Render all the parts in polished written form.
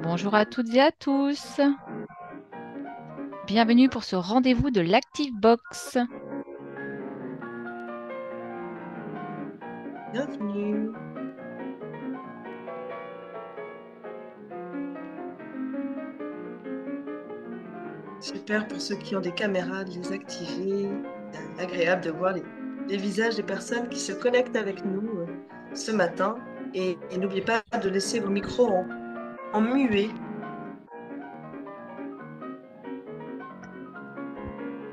Bonjour à toutes et à tous. Bienvenue pour ce rendez-vous de l'ActiveBox. Bienvenue. Super pour ceux qui ont des caméras de les activer. C'est agréable de voir les visages des personnes qui se connectent avec nous ce matin. Et n'oubliez pas de laisser vos micros en muet.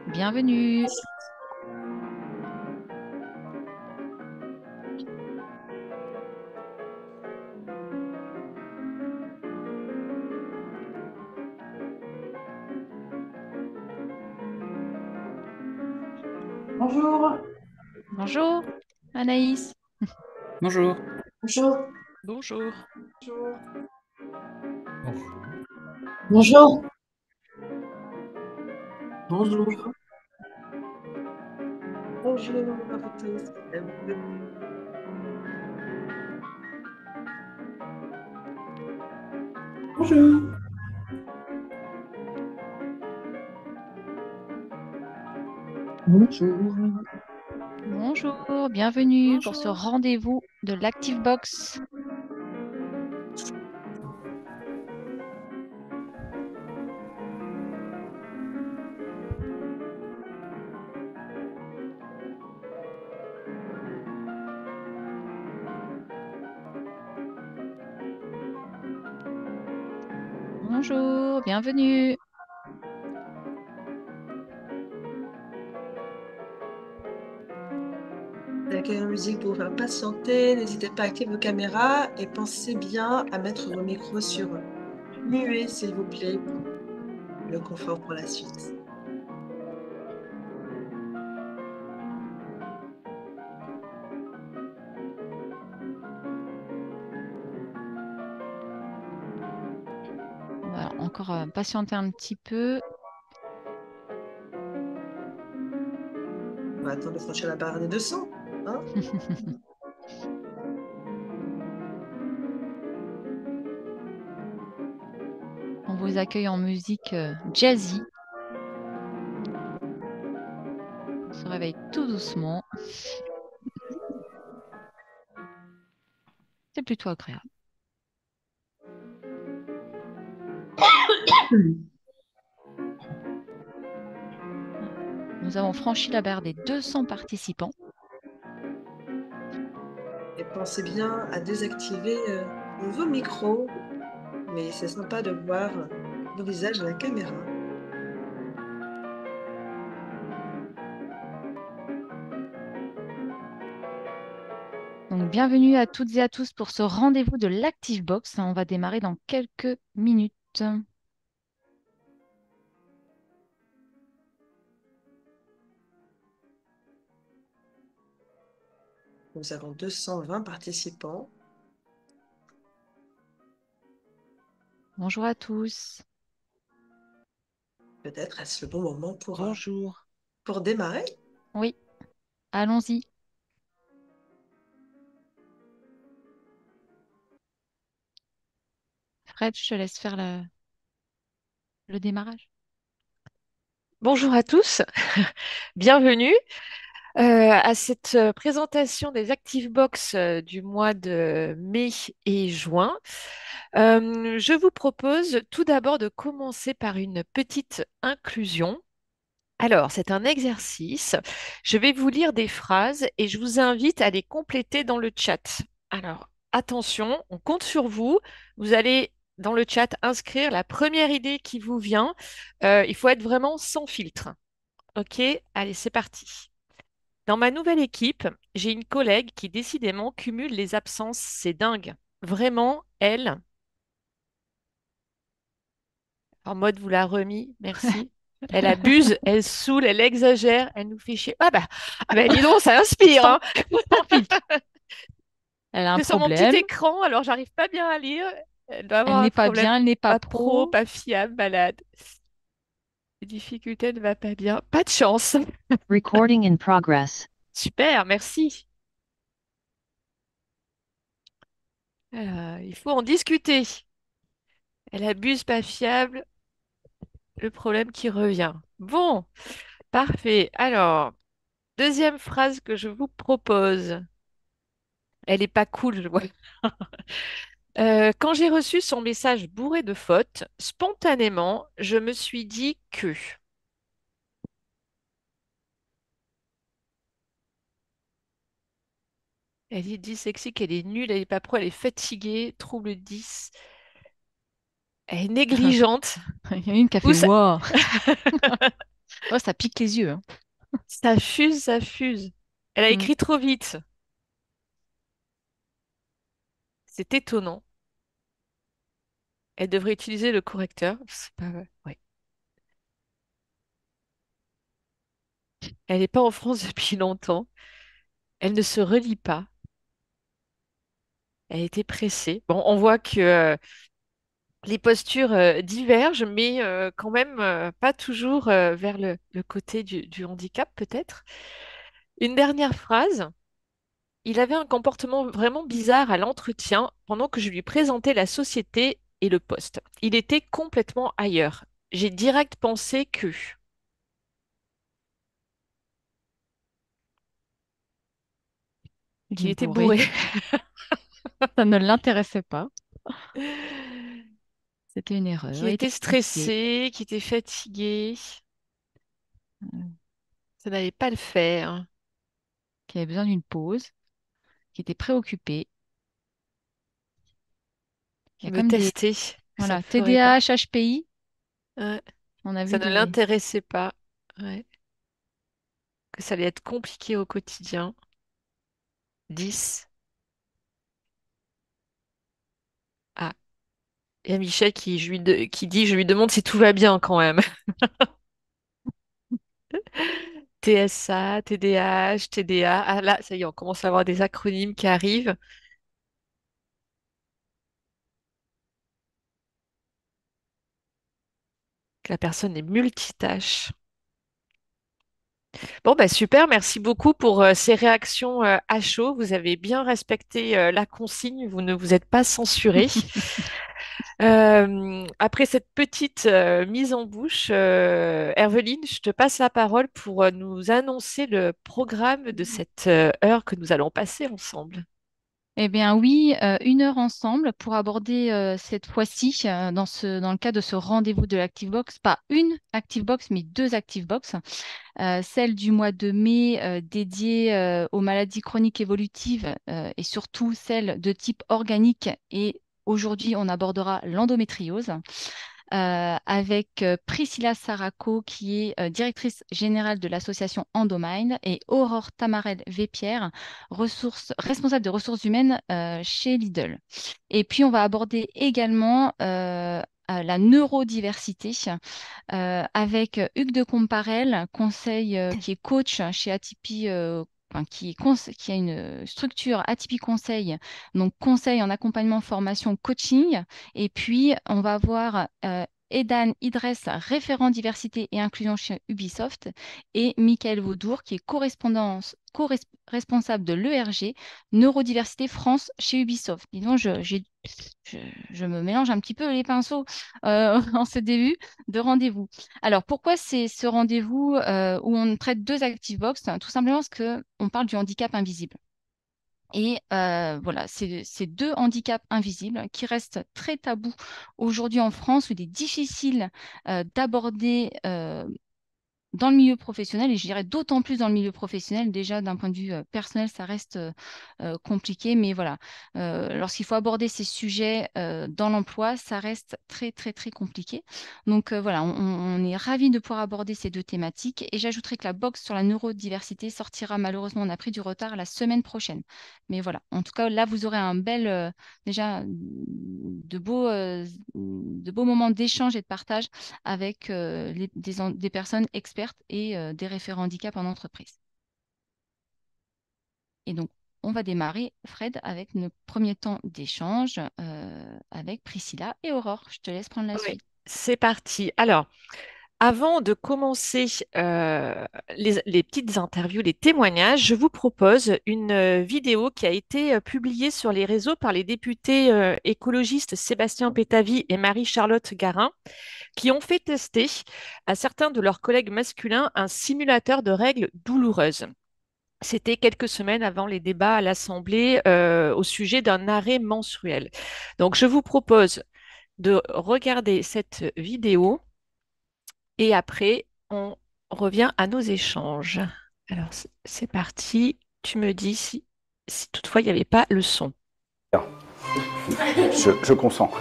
Bienvenue. Bonjour. Bonjour, Anaïs. Bonjour. Bonjour. Bonjour. Bonjour. Bonjour. Bonjour. Bonjour. Bonjour à vous tous. Bonjour. Bonjour. Bonjour, bienvenue pour ce Bonjour. rendez-vous de l'ActiveBox. Bonjour, bienvenue. L'accueil en musique pour vous faire patienter. N'hésitez pas à activer vos caméras et pensez bien à mettre vos micros sur muet, s'il vous plaît, pour le confort pour la suite. On va encore patienter un petit peu. On va attendre de franchir la barre des 200. Hein. On vous accueille en musique jazzy. On se réveille tout doucement. C'est plutôt agréable. Nous avons franchi la barre des 200 participants. Et pensez bien à désactiver vos micros, mais c'est sympa de voir vos visages à la caméra. Donc, bienvenue à toutes et à tous pour ce rendez-vous de l'ActiveBox. On va démarrer dans quelques minutes. Nous avons 220 participants. Bonjour à tous. Peut-être est-ce le bon moment Bonjour. pour démarrer. Oui, allons-y. Fred, je te laisse faire le démarrage. Bonjour à tous. Bienvenue à cette présentation des ActiveBox du mois de mai et juin. Je vous propose tout d'abord de commencer par une petite inclusion. Alors, c'est un exercice. Je vais vous lire des phrases et je vous invite à les compléter dans le chat. Alors, attention, on compte sur vous. Vous allez dans le chat inscrire la première idée qui vous vient. Il faut être vraiment sans filtre. Ok, allez, c'est parti. Dans ma nouvelle équipe, j'ai une collègue qui décidément cumule les absences. C'est dingue. Vraiment, elle, en mode vous l'a remis, merci. Elle abuse, elle saoule, elle exagère, elle nous fait chier. Ah bah dis donc, ça inspire, Sans, hein. sans filtre. Elle a un C'est sur mon petit problème. écran, alors j'arrive pas bien à lire. Elle doit Elle avoir un n'est pas problème, bien, elle n'est pas pas pro, pro. pas fiable, malade. Les difficultés ne va pas bien. Pas de chance. Recording in progress. Super, merci. Il faut en discuter. Elle abuse pas fiable, le problème qui revient. Bon, parfait. Alors, deuxième phrase que je vous propose. Elle est pas cool, je vois. Quand j'ai reçu son message bourré de fautes, spontanément, je me suis dit que. Elle est dyslexique, elle est nulle, elle est pas pro, elle est fatiguée, trouble 10, elle est négligente. Il y en a une qui a Ou fait ça... waouh. Oh, ça pique les yeux, hein. ça fuse, ça fuse. Elle a Mm. écrit trop vite. C'est étonnant. Elle devrait utiliser le correcteur. C'est pas... ouais. Elle n'est pas en France depuis longtemps. Elle ne se relie pas. Elle était pressée. Bon, on voit que les postures divergent, mais quand même pas toujours vers le côté du handicap, peut-être. Une dernière phrase. Il avait un comportement vraiment bizarre à l'entretien pendant que je lui présentais la société et le poste. Il était complètement ailleurs. J'ai direct pensé que... Il qu'il est était bourré. bourré. Ça ne l'intéressait pas. C'était une Qu'il erreur. Il était était fatigué. stressé, qu'il était fatigué. Ça n'allait pas le faire. Qu'il avait besoin d'une pause, qu'il était préoccupé. Il y a Qu'il me comme des testait, que ça le voilà, ferait pas. TDAH, HPI. Ouais, On a ça vu ne des. l'intéressait pas. Ouais, que ça allait être compliqué au quotidien. 10. Ah, il y a Michel qui dit, je lui demande si tout va bien quand même. TSA, TDAH, TDA. Ah là, ça y est, on commence à avoir des acronymes qui arrivent. Que la personne est multitâche. Bon, bah super, merci beaucoup pour ces réactions à chaud. Vous avez bien respecté la consigne, vous ne vous êtes pas censuré. Après cette petite mise en bouche, Herveline, je te passe la parole pour nous annoncer le programme de cette heure que nous allons passer ensemble. Eh bien oui, 1 heure ensemble pour aborder cette fois-ci, dans le cadre de ce rendez-vous de l'ActiveBox, pas une ActiveBox, mais 2 ActiveBox. Celle du mois de mai dédiée aux maladies chroniques évolutives et surtout celle de type organique. Et aujourd'hui, on abordera l'endométriose. Avec Priscilla Saraco, qui est directrice générale de l'association Endomind, et Aurore Tamarel-Vépierre, responsable des ressources humaines chez Lidl. Et puis, on va aborder également la neurodiversité avec Hugues de Comparel, qui est coach chez Atypi. Enfin, qui a une structure Atypi Conseil, donc conseil en accompagnement, formation, coaching. Et puis, on va voir Edan Idress, référent diversité et inclusion chez Ubisoft, et Michael Vaudour, qui est responsable de l'ERG, Neurodiversité France chez Ubisoft. Dis donc, je, je me mélange un petit peu les pinceaux en ce début de rendez-vous. Alors, pourquoi c'est ce rendez-vous où on traite 2 ActiveBox? Tout simplement parce qu'on parle du handicap invisible. Et voilà, c'est ces 2 handicaps invisibles qui restent très tabous aujourd'hui en France, où il est difficile d'aborder dans le milieu professionnel, et je dirais d'autant plus dans le milieu professionnel. Déjà d'un point de vue personnel, ça reste compliqué, mais voilà, lorsqu'il faut aborder ces sujets dans l'emploi, ça reste très très très compliqué. Donc voilà, on est ravis de pouvoir aborder ces 2 thématiques, et j'ajouterai que la box sur la neurodiversité sortira, malheureusement on a pris du retard, la semaine prochaine. Mais voilà, en tout cas là vous aurez un bel déjà de beaux moments d'échange et de partage avec des personnes expertes et des référents handicap en entreprise. Et donc, on va démarrer, Fred, avec nos premiers temps d'échange avec Priscilla et Aurore. Je te laisse prendre la Oui, suite. c'est parti. Alors, Avant de commencer les petites interviews, les témoignages, je vous propose une vidéo qui a été publiée sur les réseaux par les députés écologistes Sébastien Pétavy et Marie-Charlotte Garin, qui ont fait tester à certains de leurs collègues masculins un simulateur de règles douloureuses. C'était quelques semaines avant les débats à l'Assemblée au sujet d'un arrêt menstruel. Donc, je vous propose de regarder cette vidéo et après, on revient à nos échanges. Alors, c'est parti. Tu me dis si toutefois il n'y avait pas le son. Je consens.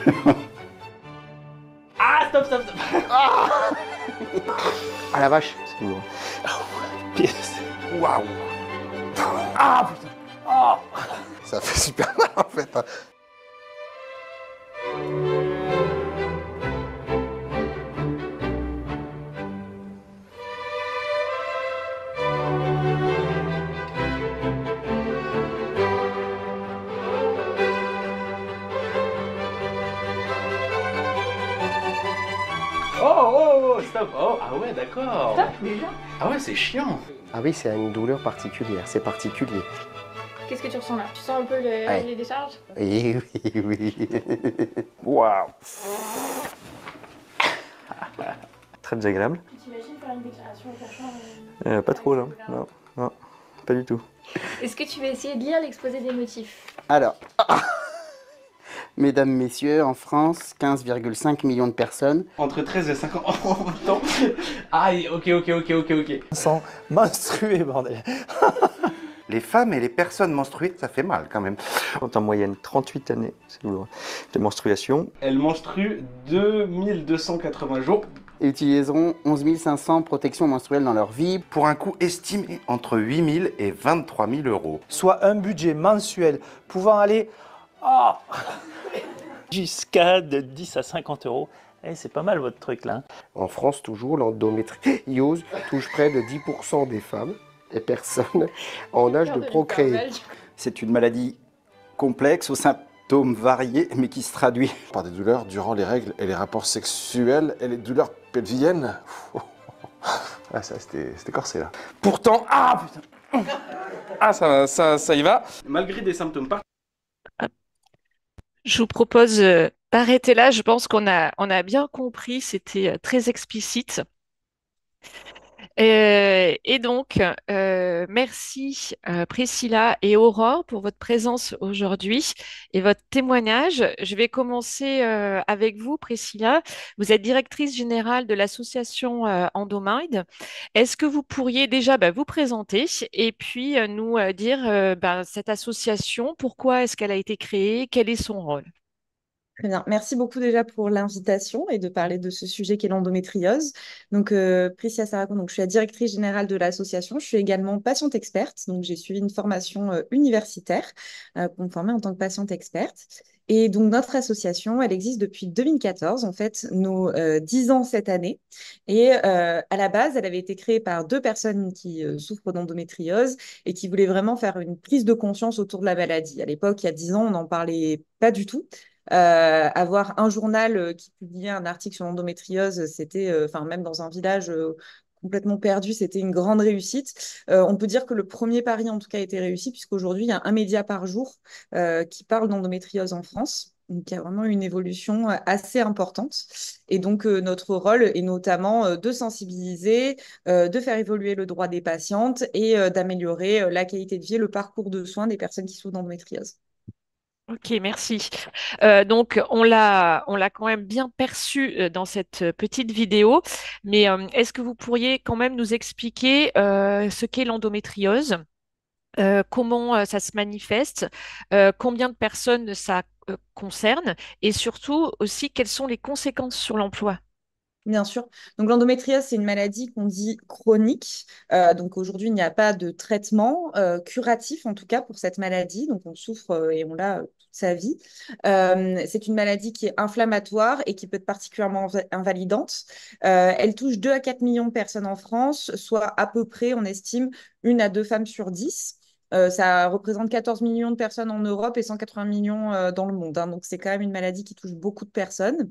Ah, stop, stop, stop. Ah la vache, c'est lourd. Waouh. Ah putain. Oh. Ça fait super mal en fait. Oh, stop. Oh, ah ouais, d'accord. Stop, déjà? Ah ouais, c'est chiant. Ah oui, c'est une douleur particulière, c'est particulier. Qu'est-ce que tu ressens là? Tu sens un peu les décharges? Oui, oui, oui. Waouh. Très désagréable. T'imagines faire une déclaration au cachant? Pas trop là, non, pas du tout. Est-ce que tu vas essayer de lire l'exposé des motifs? Alors, mesdames, messieurs, en France, 15,5 millions de personnes. Entre 13 et 50 ans en même temps. Aïe, ok. Sans menstruer, bordel. Les femmes et les personnes menstruées, ça fait mal quand même. En moyenne, 38 années, c'est douloureux, de menstruation. Elle menstrue 2280 jours. Et utiliseront 11 500 protections menstruelles dans leur vie. Pour un coût estimé entre 8 000 et 23 000 euros. Soit un budget mensuel pouvant aller jusqu'à de 10 à 50 euros. Eh, c'est pas mal votre truc là. En France, toujours, l'endométriose touche près de 10% des femmes et personnes en âge de procréer. C'est une maladie complexe aux symptômes variés, mais qui se traduit Par des douleurs durant les règles et les rapports sexuels et les douleurs pelviennes. Ah, ça, c'était corsé là. Pourtant, ça y va. Malgré des symptômes Je vous propose d'arrêter là. Je pense qu'on a bien compris. C'était très explicite. Et donc, merci Priscilla et Aurore pour votre présence aujourd'hui et votre témoignage. Je vais commencer avec vous, Priscilla. Vous êtes directrice générale de l'association Endomind. Est-ce que vous pourriez déjà vous présenter et puis nous dire cette association, pourquoi est-ce qu'elle a été créée, quel est son rôle? Très bien. Merci beaucoup déjà pour l'invitation et de parler de ce sujet qu'est l'endométriose. Donc, Priscilla Saracon, donc, je suis la directrice générale de l'association. Je suis également patiente experte. Donc, j'ai suivi une formation universitaire pour me former en tant que patiente experte. Et donc, notre association, elle existe depuis 2014. En fait, nos 10 ans cette année. Et à la base, elle avait été créée par deux personnes qui souffrent d'endométriose et qui voulaient vraiment faire une prise de conscience autour de la maladie. À l'époque, il y a 10 ans, on n'en parlait pas du tout. Avoir un journal qui publiait un article sur l'endométriose, c'était, même dans un village complètement perdu, c'était une grande réussite. On peut dire que le premier pari, en tout cas, a été réussi, puisqu'aujourd'hui, il y a un média par jour qui parle d'endométriose en France. Donc, il y a vraiment une évolution assez importante. Et donc, notre rôle est notamment de sensibiliser, de faire évoluer le droit des patientes et d'améliorer la qualité de vie et le parcours de soins des personnes qui souffrent d'endométriose. Ok, merci. Donc, on l'a quand même bien perçu dans cette petite vidéo, mais est-ce que vous pourriez quand même nous expliquer ce qu'est l'endométriose, comment ça se manifeste, combien de personnes ça concerne, et surtout aussi quelles sont les conséquences sur l'emploi? Bien sûr. Donc, l'endométriose, c'est une maladie qu'on dit chronique. Donc, aujourd'hui, il n'y a pas de traitement curatif, en tout cas, pour cette maladie. Donc, on souffre et on l'a toute sa vie. C'est une maladie qui est inflammatoire et qui peut être particulièrement invalidante. Elle touche 2 à 4 millions de personnes en France, soit à peu près, on estime, 1 à 2 femmes sur 10. Ça représente 14 millions de personnes en Europe et 180 millions dans le monde, hein. Donc, c'est quand même une maladie qui touche beaucoup de personnes.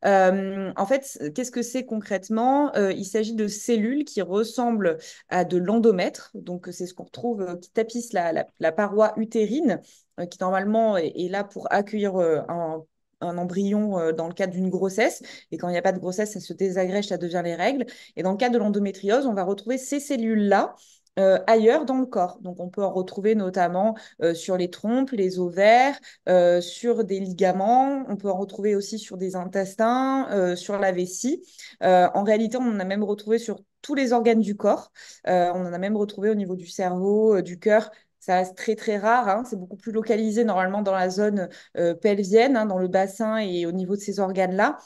En fait, qu'est-ce que c'est concrètement? Il s'agit de cellules qui ressemblent à de l'endomètre. Donc, c'est ce qu'on retrouve qui tapisse la paroi utérine, qui normalement est là pour accueillir un embryon dans le cadre d'une grossesse. Et quand il n'y a pas de grossesse, ça se désagrège, ça devient les règles. Et dans le cadre de l'endométriose, on va retrouver ces cellules-là ailleurs dans le corps. Donc, on peut en retrouver notamment sur les trompes, les ovaires, sur des ligaments. On peut en retrouver aussi sur des intestins, sur la vessie. En réalité, on en a même retrouvé sur tous les organes du corps. On en a même retrouvé au niveau du cerveau, du cœur. Ça reste très, très rare, hein. C'est beaucoup plus localisé normalement dans la zone pelvienne, hein, dans le bassin et au niveau de ces organes-là.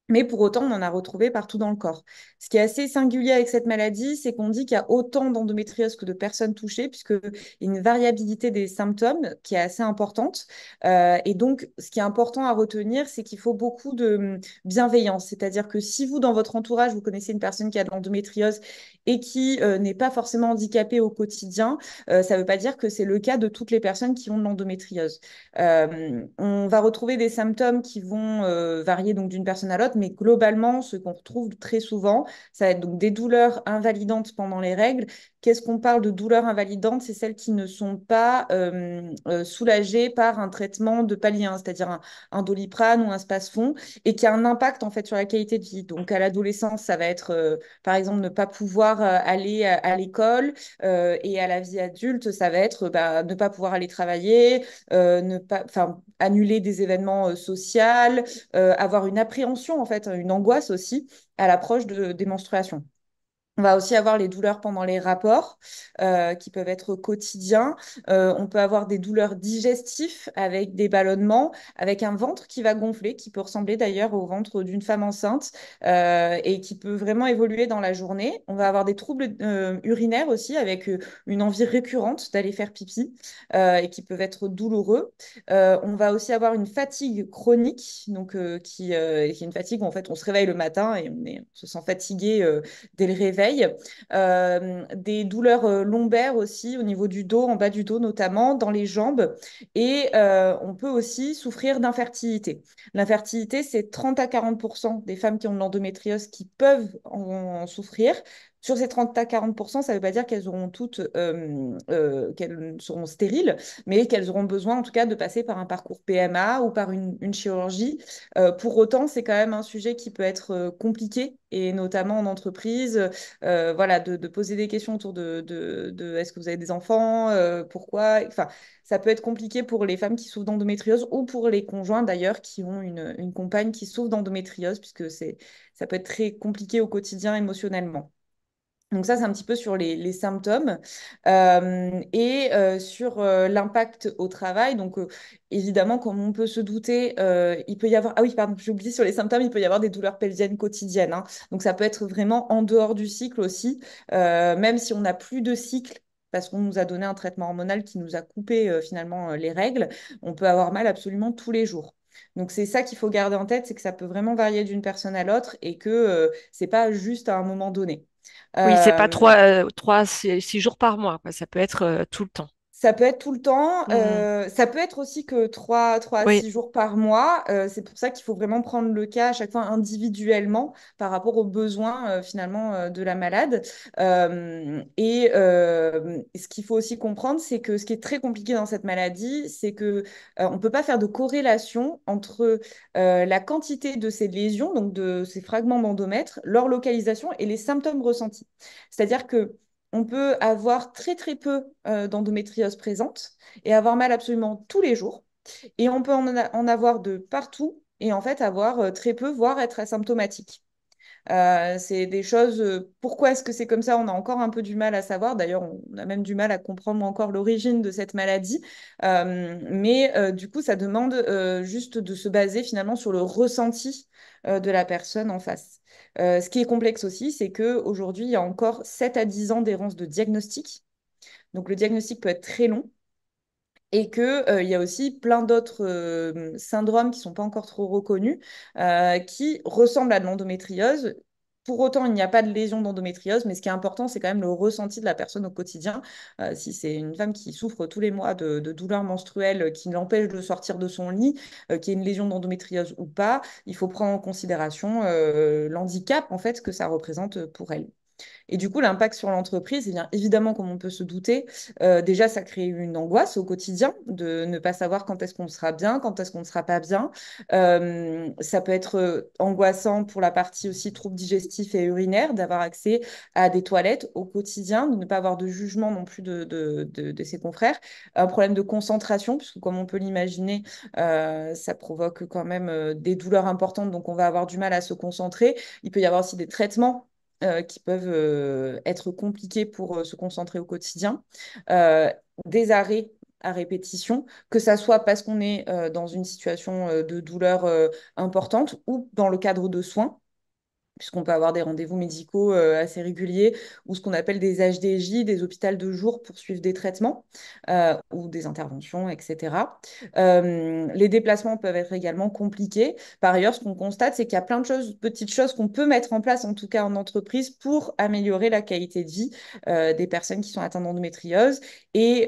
Mais pour autant, on en a retrouvé partout dans le corps. Ce qui est assez singulier avec cette maladie, c'est qu'on dit qu'il y a autant d'endométriose que de personnes touchées, puisqu'il y a une variabilité des symptômes qui est assez importante. Et donc, ce qui est important à retenir, c'est qu'il faut beaucoup de bienveillance. C'est-à-dire que si vous, dans votre entourage, vous connaissez une personne qui a de l'endométriose et qui n'est pas forcément handicapée au quotidien, ça ne veut pas dire que c'est le cas de toutes les personnes qui ont de l'endométriose. On va retrouver des symptômes qui vont varier donc d'une personne à l'autre, mais globalement, ce qu'on retrouve très souvent, ça va être donc des douleurs invalidantes pendant les règles. Qu'est-ce qu'on parle de douleurs invalidantes? C'est celles qui ne sont pas soulagées par un traitement de palier, hein, c'est-à-dire un Doliprane ou un Spasfon, et qui a un impact en fait sur la qualité de vie. Donc à l'adolescence, ça va être par exemple ne pas pouvoir aller à l'école, et à la vie adulte, ça va être ne pas pouvoir aller travailler, ne pas, enfin, annuler des événements sociaux, avoir une appréhension, en fait, une angoisse aussi à l'approche des menstruations. On va aussi avoir les douleurs pendant les rapports qui peuvent être quotidiens. On peut avoir des douleurs digestives avec des ballonnements, avec un ventre qui va gonfler, qui peut ressembler d'ailleurs au ventre d'une femme enceinte et qui peut vraiment évoluer dans la journée. On va avoir des troubles urinaires aussi avec une envie récurrente d'aller faire pipi et qui peuvent être douloureux. On va aussi avoir une fatigue chronique, donc qui est une fatigue où en fait on se réveille le matin et on se sent fatigué dès le réveil. Des douleurs lombaires aussi au niveau du dos, en bas du dos notamment, dans les jambes. Et on peut aussi souffrir d'infertilité. L'infertilité, c'est 30 à 40% des femmes qui ont de l'endométriose qui peuvent en souffrir. Sur ces 30 à 40%, ça ne veut pas dire qu'elles auront toutes, qu'elles seront stériles, mais qu'elles auront besoin en tout cas de passer par un parcours PMA ou par une chirurgie. Pour autant, c'est quand même un sujet qui peut être compliqué, et notamment en entreprise, voilà, de poser des questions autour de est-ce que vous avez des enfants, pourquoi, enfin, ça peut être compliqué pour les femmes qui souffrent d'endométriose ou pour les conjoints d'ailleurs qui ont une compagne qui souffre d'endométriose, puisque ça peut être très compliqué au quotidien émotionnellement. Donc ça, c'est un petit peu sur les symptômes et sur l'impact au travail. Donc évidemment, comme on peut se douter, il peut y avoir... Ah oui, pardon, j'ai oublié sur les symptômes, il peut y avoir des douleurs pelviennes quotidiennes, hein. Donc ça peut être vraiment en dehors du cycle aussi, même si on n'a plus de cycle parce qu'on nous a donné un traitement hormonal qui nous a coupé finalement les règles, on peut avoir mal absolument tous les jours. Donc c'est ça qu'il faut garder en tête, c'est que ça peut vraiment varier d'une personne à l'autre et que c'est pas juste à un moment donné. Oui, c'est pas Euh, 6 jours par mois, quoi. Ça peut être tout le temps. Ça peut être tout le temps. Mhm. Ça peut être aussi que 3 à Oui, 6 jours par mois. C'est pour ça qu'il faut vraiment prendre le cas à chaque fois individuellement par rapport aux besoins finalement de la malade. Ce qu'il faut aussi comprendre, c'est que ce qui est très compliqué dans cette maladie, c'est que on ne peut pas faire de corrélation entre la quantité de ces lésions, donc de ces fragments d'endomètre, leur localisation et les symptômes ressentis. C'est-à-dire que on peut avoir très très peu d'endométriose présente et avoir mal absolument tous les jours. Et on peut en avoir de partout et en fait avoir très peu, voire être asymptomatique. C'est des choses. Pourquoi est-ce que c'est comme ça? On a encore un peu du mal à savoir. D'ailleurs, on a même du mal à comprendre encore l'origine de cette maladie. Mais du coup, ça demande juste de se baser finalement sur le ressenti de la personne en face. Ce qui est complexe aussi, c'est qu'aujourd'hui, il y a encore 7 à 10 ans d'errance de diagnostic. Donc, le diagnostic peut être très long. Et qu'il y a aussi plein d'autres syndromes qui ne sont pas encore trop reconnus, qui ressemblent à de l'endométriose, pour autant, il n'y a pas de lésion d'endométriose, mais ce qui est important, c'est quand même le ressenti de la personne au quotidien. Si c'est une femme qui souffre tous les mois de douleurs menstruelles qui l'empêchent de sortir de son lit, qui a une lésion d'endométriose ou pas, il faut prendre en considération l'handicap en fait que ça représente pour elle. Et du coup, l'impact sur l'entreprise, eh bien, évidemment, comme on peut se douter, déjà, ça crée une angoisse au quotidien de ne pas savoir quand est-ce qu'on sera bien, quand est-ce qu'on ne sera pas bien. Ça peut être angoissant pour la partie aussi troubles digestifs et urinaires, d'avoir accès à des toilettes au quotidien, de ne pas avoir de jugement non plus de ses confrères. Un problème de concentration, puisque comme on peut l'imaginer, ça provoque quand même des douleurs importantes, donc on va avoir du mal à se concentrer. Il peut y avoir aussi des traitements qui peuvent être compliqués pour se concentrer au quotidien, des arrêts à répétition, que ça soit parce qu'on est dans une situation de douleur importante ou dans le cadre de soins, puisqu'on peut avoir des rendez-vous médicaux assez réguliers ou ce qu'on appelle des HDJ, des hôpitaux de jour pour suivre des traitements ou des interventions, etc. Les déplacements peuvent être également compliqués. Par ailleurs, ce qu'on constate, c'est qu'il y a plein de choses, petites choses qu'on peut mettre en place, en tout cas en entreprise, pour améliorer la qualité de vie des personnes qui sont atteintes d'endométriose. Et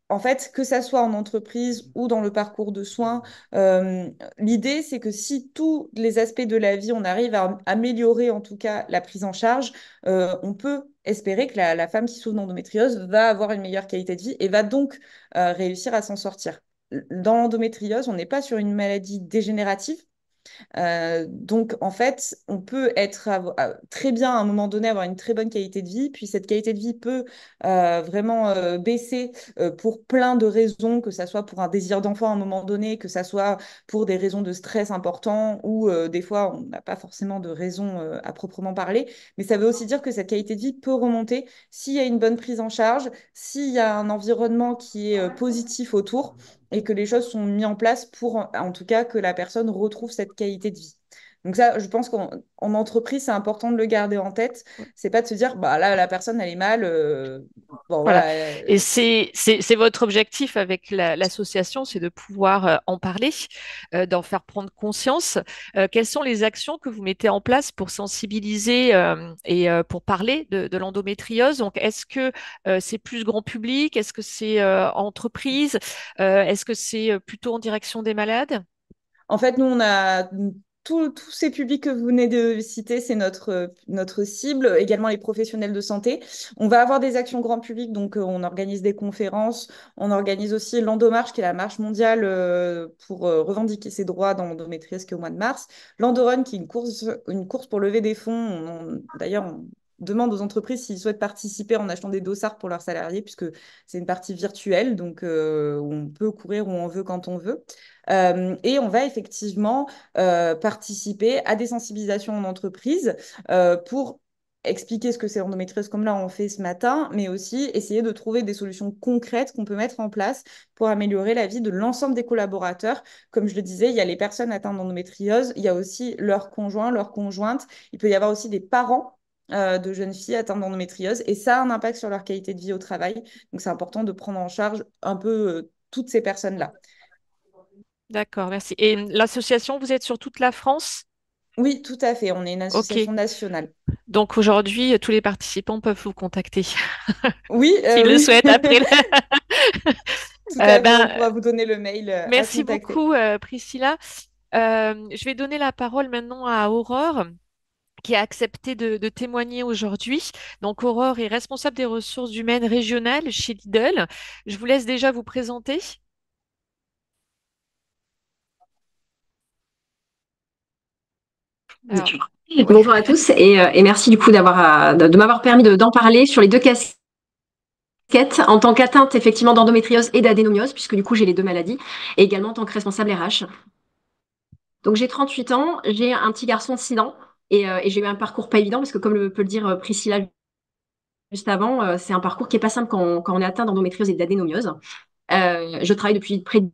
en fait, que ça soit en entreprise ou dans le parcours de soins, l'idée, c'est que si tous les aspects de la vie, on arrive à améliorer en tout cas la prise en charge, on peut espérer que la femme qui souffre d'endométriose va avoir une meilleure qualité de vie et va donc réussir à s'en sortir. Dans l'endométriose, on n'est pas sur une maladie dégénérative. Donc, en fait, on peut être très bien à un moment donné, avoir une très bonne qualité de vie, puis cette qualité de vie peut vraiment baisser pour plein de raisons, que ça soit pour un désir d'enfant à un moment donné, que ça soit pour des raisons de stress importants, ou des fois, on n'a pas forcément de raison à proprement parler, mais ça veut aussi dire que cette qualité de vie peut remonter s'il y a une bonne prise en charge, s'il y a un environnement qui est positif autour et que les choses sont mises en place pour, en tout cas, que la personne retrouve cette qualité de vie. Donc ça, je pense qu'en entreprise, c'est important de le garder en tête. C'est pas de se dire, bah là, la personne, elle est mal. Bon, voilà. Et c'est votre objectif avec l'association, c'est de pouvoir en parler, d'en faire prendre conscience. Quelles sont les actions que vous mettez en place pour sensibiliser et pour parler de l'endométriose? Donc, est-ce que c'est plus grand public? Est-ce que c'est entreprise? Est-ce que c'est plutôt en direction des malades? En fait, nous, on a tous ces publics que vous venez de citer, c'est notre cible, également les professionnels de santé. On va avoir des actions grand public, donc on organise des conférences, on organise aussi l'Endomarche, qui est la marche mondiale pour revendiquer ses droits dans l'endométriose, qui est au mois de mars. L'Endorun, qui est une course pour lever des fonds. D'ailleurs, on demande aux entreprises s'ils souhaitent participer en achetant des dossards pour leurs salariés, puisque c'est une partie virtuelle, donc où on peut courir où on veut quand on veut. Et on va effectivement participer à des sensibilisations en entreprise pour expliquer ce que c'est l'endométriose, comme là on fait ce matin, mais aussi essayer de trouver des solutions concrètes qu'on peut mettre en place pour améliorer la vie de l'ensemble des collaborateurs. Comme je le disais, il y a les personnes atteintes d'endométriose, il y a aussi leurs conjoints, leurs conjointes, il peut y avoir aussi des parents de jeunes filles atteintes d'endométriose, et ça a un impact sur leur qualité de vie au travail. Donc c'est important de prendre en charge un peu toutes ces personnes-là. D'accord, merci. Et l'association, vous êtes sur toute la France? Oui, tout à fait. On est une association nationale. Donc aujourd'hui, tous les participants peuvent vous contacter. Oui, s'ils le souhaitent après. Tout à fait, on pourra vous donner le mail. Merci beaucoup, Priscilla. Je vais donner la parole maintenant à Aurore, qui a accepté de témoigner aujourd'hui. Donc, Aurore est responsable des ressources humaines régionales chez Lidl. Je vous laisse déjà vous présenter. Alors, bonjour à tous et merci du coup de m'avoir permis d'en parler sur les deux casquettes en tant qu'atteinte effectivement d'endométriose et d'adénomiose, puisque du coup j'ai les deux maladies, et également en tant que responsable RH. Donc j'ai 38 ans, j'ai un petit garçon de 6 ans et j'ai eu un parcours pas évident, parce que comme peut le dire Priscilla juste avant, c'est un parcours qui n'est pas simple quand on est atteint d'endométriose et d'adénomiose. Je travaille depuis près de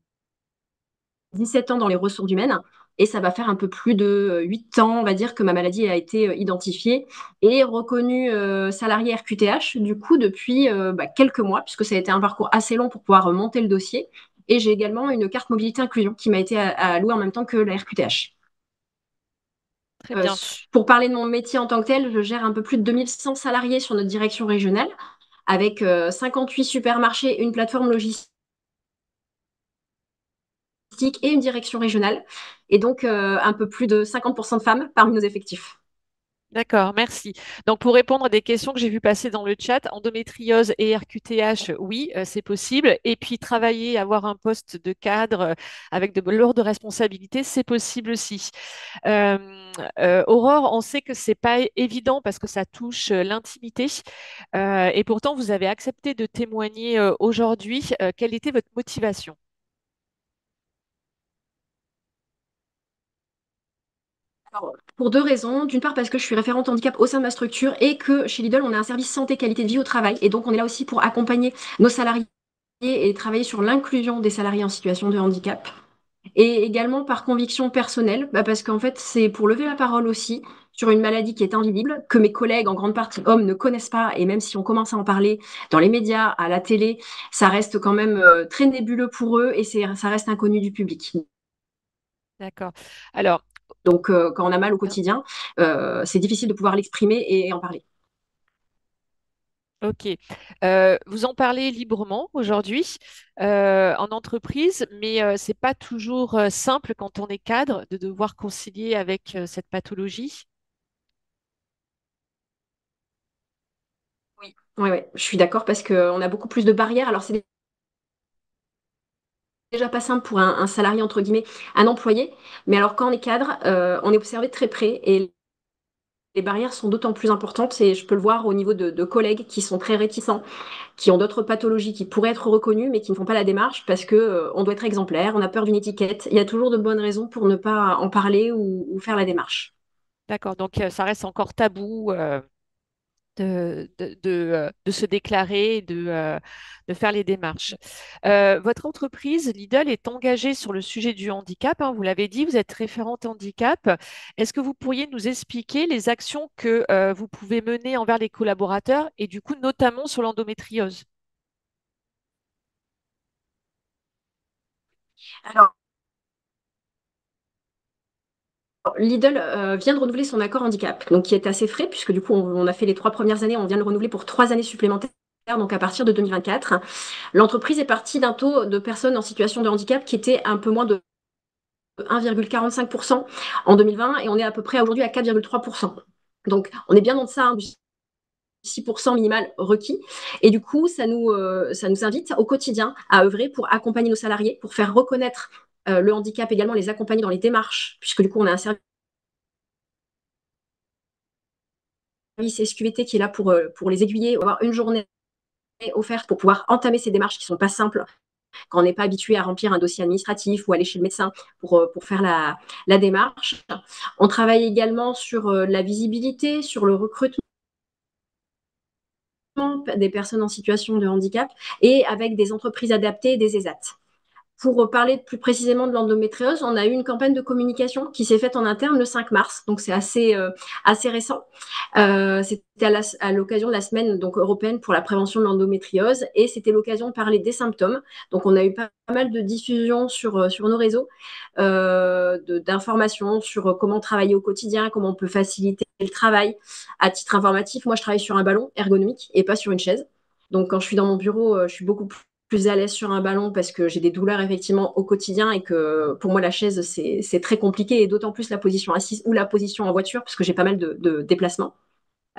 17 ans dans les ressources humaines. Et ça va faire un peu plus de 8 ans, on va dire, que ma maladie a été identifiée et reconnue salariée RQTH, du coup, depuis quelques mois, puisque ça a été un parcours assez long pour pouvoir monter le dossier. Et j'ai également une carte mobilité inclusion qui m'a été allouée en même temps que la RQTH. Très bien. Pour parler de mon métier en tant que tel, je gère un peu plus de 2100 salariés sur notre direction régionale, avec 58 supermarchés, une plateforme logistique et une direction régionale. Et donc, un peu plus de 50% de femmes parmi nos effectifs. D'accord, merci. Donc, pour répondre à des questions que j'ai vues passer dans le chat, endométriose et RQTH, oui, c'est possible. Et puis, travailler, avoir un poste de cadre avec de lourdes responsabilités, c'est possible aussi. Aurore, on sait que c'est pas évident parce que ça touche l'intimité. Et pourtant, vous avez accepté de témoigner aujourd'hui. Quelle était votre motivation? Alors, pour deux raisons. D'une part, parce que je suis référente handicap au sein de ma structure et que chez Lidl, on a un service santé qualité de vie au travail. Et donc, on est là aussi pour accompagner nos salariés et travailler sur l'inclusion des salariés en situation de handicap. Et également par conviction personnelle, parce qu'en fait, c'est pour lever la parole aussi sur une maladie qui est invisible, que mes collègues, en grande partie hommes, ne connaissent pas. Et même si on commence à en parler dans les médias, à la télé, ça reste quand même très nébuleux pour eux et ça reste inconnu du public. D'accord. Alors, donc, quand on a mal au quotidien, c'est difficile de pouvoir l'exprimer et en parler. Ok. Vous en parlez librement aujourd'hui en entreprise, mais c'est pas toujours simple quand on est cadre de devoir concilier avec cette pathologie. Oui, ouais, je suis d'accord parce qu'on a beaucoup plus de barrières. Alors, c'est déjà pas simple pour un salarié, entre guillemets, un employé. Mais alors, quand on est cadre, on est observé de très près et les barrières sont d'autant plus importantes et je peux le voir au niveau de collègues qui sont très réticents, qui ont d'autres pathologies qui pourraient être reconnues mais qui ne font pas la démarche parce que on doit être exemplaire, on a peur d'une étiquette. Il y a toujours de bonnes raisons pour ne pas en parler ou faire la démarche. D'accord, donc ça reste encore tabou de se déclarer, de faire les démarches. Votre entreprise, Lidl, est engagée sur le sujet du handicap, hein, vous l'avez dit, vous êtes référente handicap. Est-ce que vous pourriez nous expliquer les actions que vous pouvez mener envers les collaborateurs et du coup notamment sur l'endométriose? Alors, Lidl vient de renouveler son accord handicap, donc qui est assez frais, puisque du coup, on a fait les 3 premières années, on vient de le renouveler pour 3 années supplémentaires, donc à partir de 2024. L'entreprise est partie d'un taux de personnes en situation de handicap qui était un peu moins de 1,45% en 2020, et on est à peu près aujourd'hui à 4,3%. Donc, on est bien en deçà du 6% minimal requis. Et du coup, ça nous invite au quotidien à œuvrer pour accompagner nos salariés, pour faire reconnaître le handicap, également les accompagner dans les démarches, puisque du coup, on a un service SQVT qui est là pour les aiguiller, avoir une journée offerte pour pouvoir entamer ces démarches qui ne sont pas simples quand on n'est pas habitué à remplir un dossier administratif ou aller chez le médecin pour faire la démarche. On travaille également sur la visibilité, sur le recrutement des personnes en situation de handicap et avec des entreprises adaptées et des ESAT. Pour parler plus précisément de l'endométriose, on a eu une campagne de communication qui s'est faite en interne le 5 mars, donc c'est assez récent. C'était à l'occasion de la semaine donc, européenne pour la prévention de l'endométriose et c'était l'occasion de parler des symptômes. Donc on a eu pas mal de diffusion sur nos réseaux, d'informations sur comment travailler au quotidien, comment on peut faciliter le travail. À titre informatif, moi je travaille sur un ballon ergonomique et pas sur une chaise. Donc quand je suis dans mon bureau, je suis beaucoup plus à l'aise sur un ballon parce que j'ai des douleurs effectivement au quotidien et que pour moi la chaise c'est très compliqué et d'autant plus la position assise ou la position en voiture parce que j'ai pas mal de déplacements.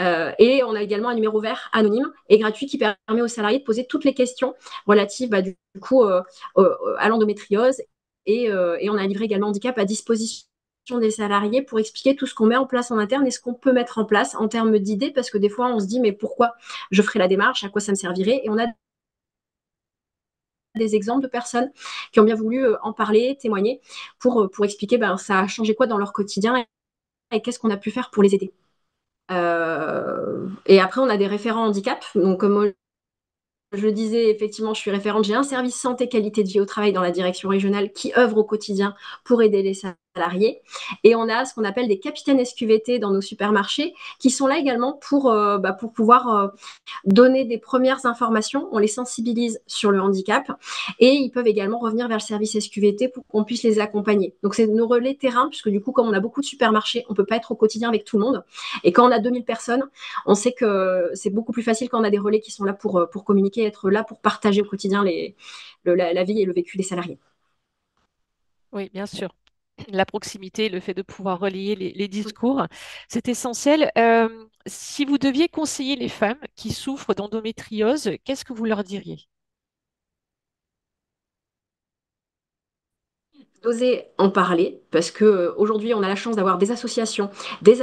Et on a également un numéro vert anonyme et gratuit qui permet aux salariés de poser toutes les questions relatives du coup à l'endométriose et on a un livret également handicap à disposition des salariés pour expliquer tout ce qu'on met en place en interne et ce qu'on peut mettre en place en termes d'idées parce que des fois on se dit mais pourquoi je ferais la démarche, à quoi ça me servirait, et on a des exemples de personnes qui ont bien voulu en parler, témoigner, pour expliquer ça a changé quoi dans leur quotidien et qu'est-ce qu'on a pu faire pour les aider. Et après, on a des référents handicap. Donc, comme je le disais, effectivement, je suis référente. J'ai un service santé qualité de vie au travail dans la direction régionale qui œuvre au quotidien pour aider les salariés. Et on a ce qu'on appelle des capitaines SQVT dans nos supermarchés qui sont là également pour pouvoir donner des premières informations. On les sensibilise sur le handicap et ils peuvent également revenir vers le service SQVT pour qu'on puisse les accompagner. Donc, c'est nos relais terrain, puisque du coup, comme on a beaucoup de supermarchés, on ne peut pas être au quotidien avec tout le monde. Et quand on a 2000 personnes, on sait que c'est beaucoup plus facile quand on a des relais qui sont là pour communiquer, être là pour partager au quotidien la vie et le vécu des salariés. Oui, bien sûr. La proximité, le fait de pouvoir relayer les discours, c'est essentiel. Si vous deviez conseiller les femmes qui souffrent d'endométriose, qu'est-ce que vous leur diriez? D'oser en parler, parce qu'aujourd'hui, on a la chance d'avoir des associations, des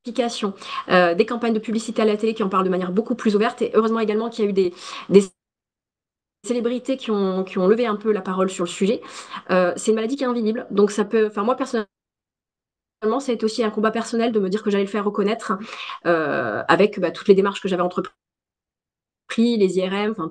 applications, des campagnes de publicité à la télé qui en parlent de manière beaucoup plus ouverte. Et heureusement également qu'il y a eu des célébrités qui ont levé un peu la parole sur le sujet. C'est une maladie qui est invisible, donc ça peut. Enfin, moi personnellement, ça a été aussi un combat personnel de me dire que j'allais le faire reconnaître avec toutes les démarches que j'avais entreprises, les IRM, enfin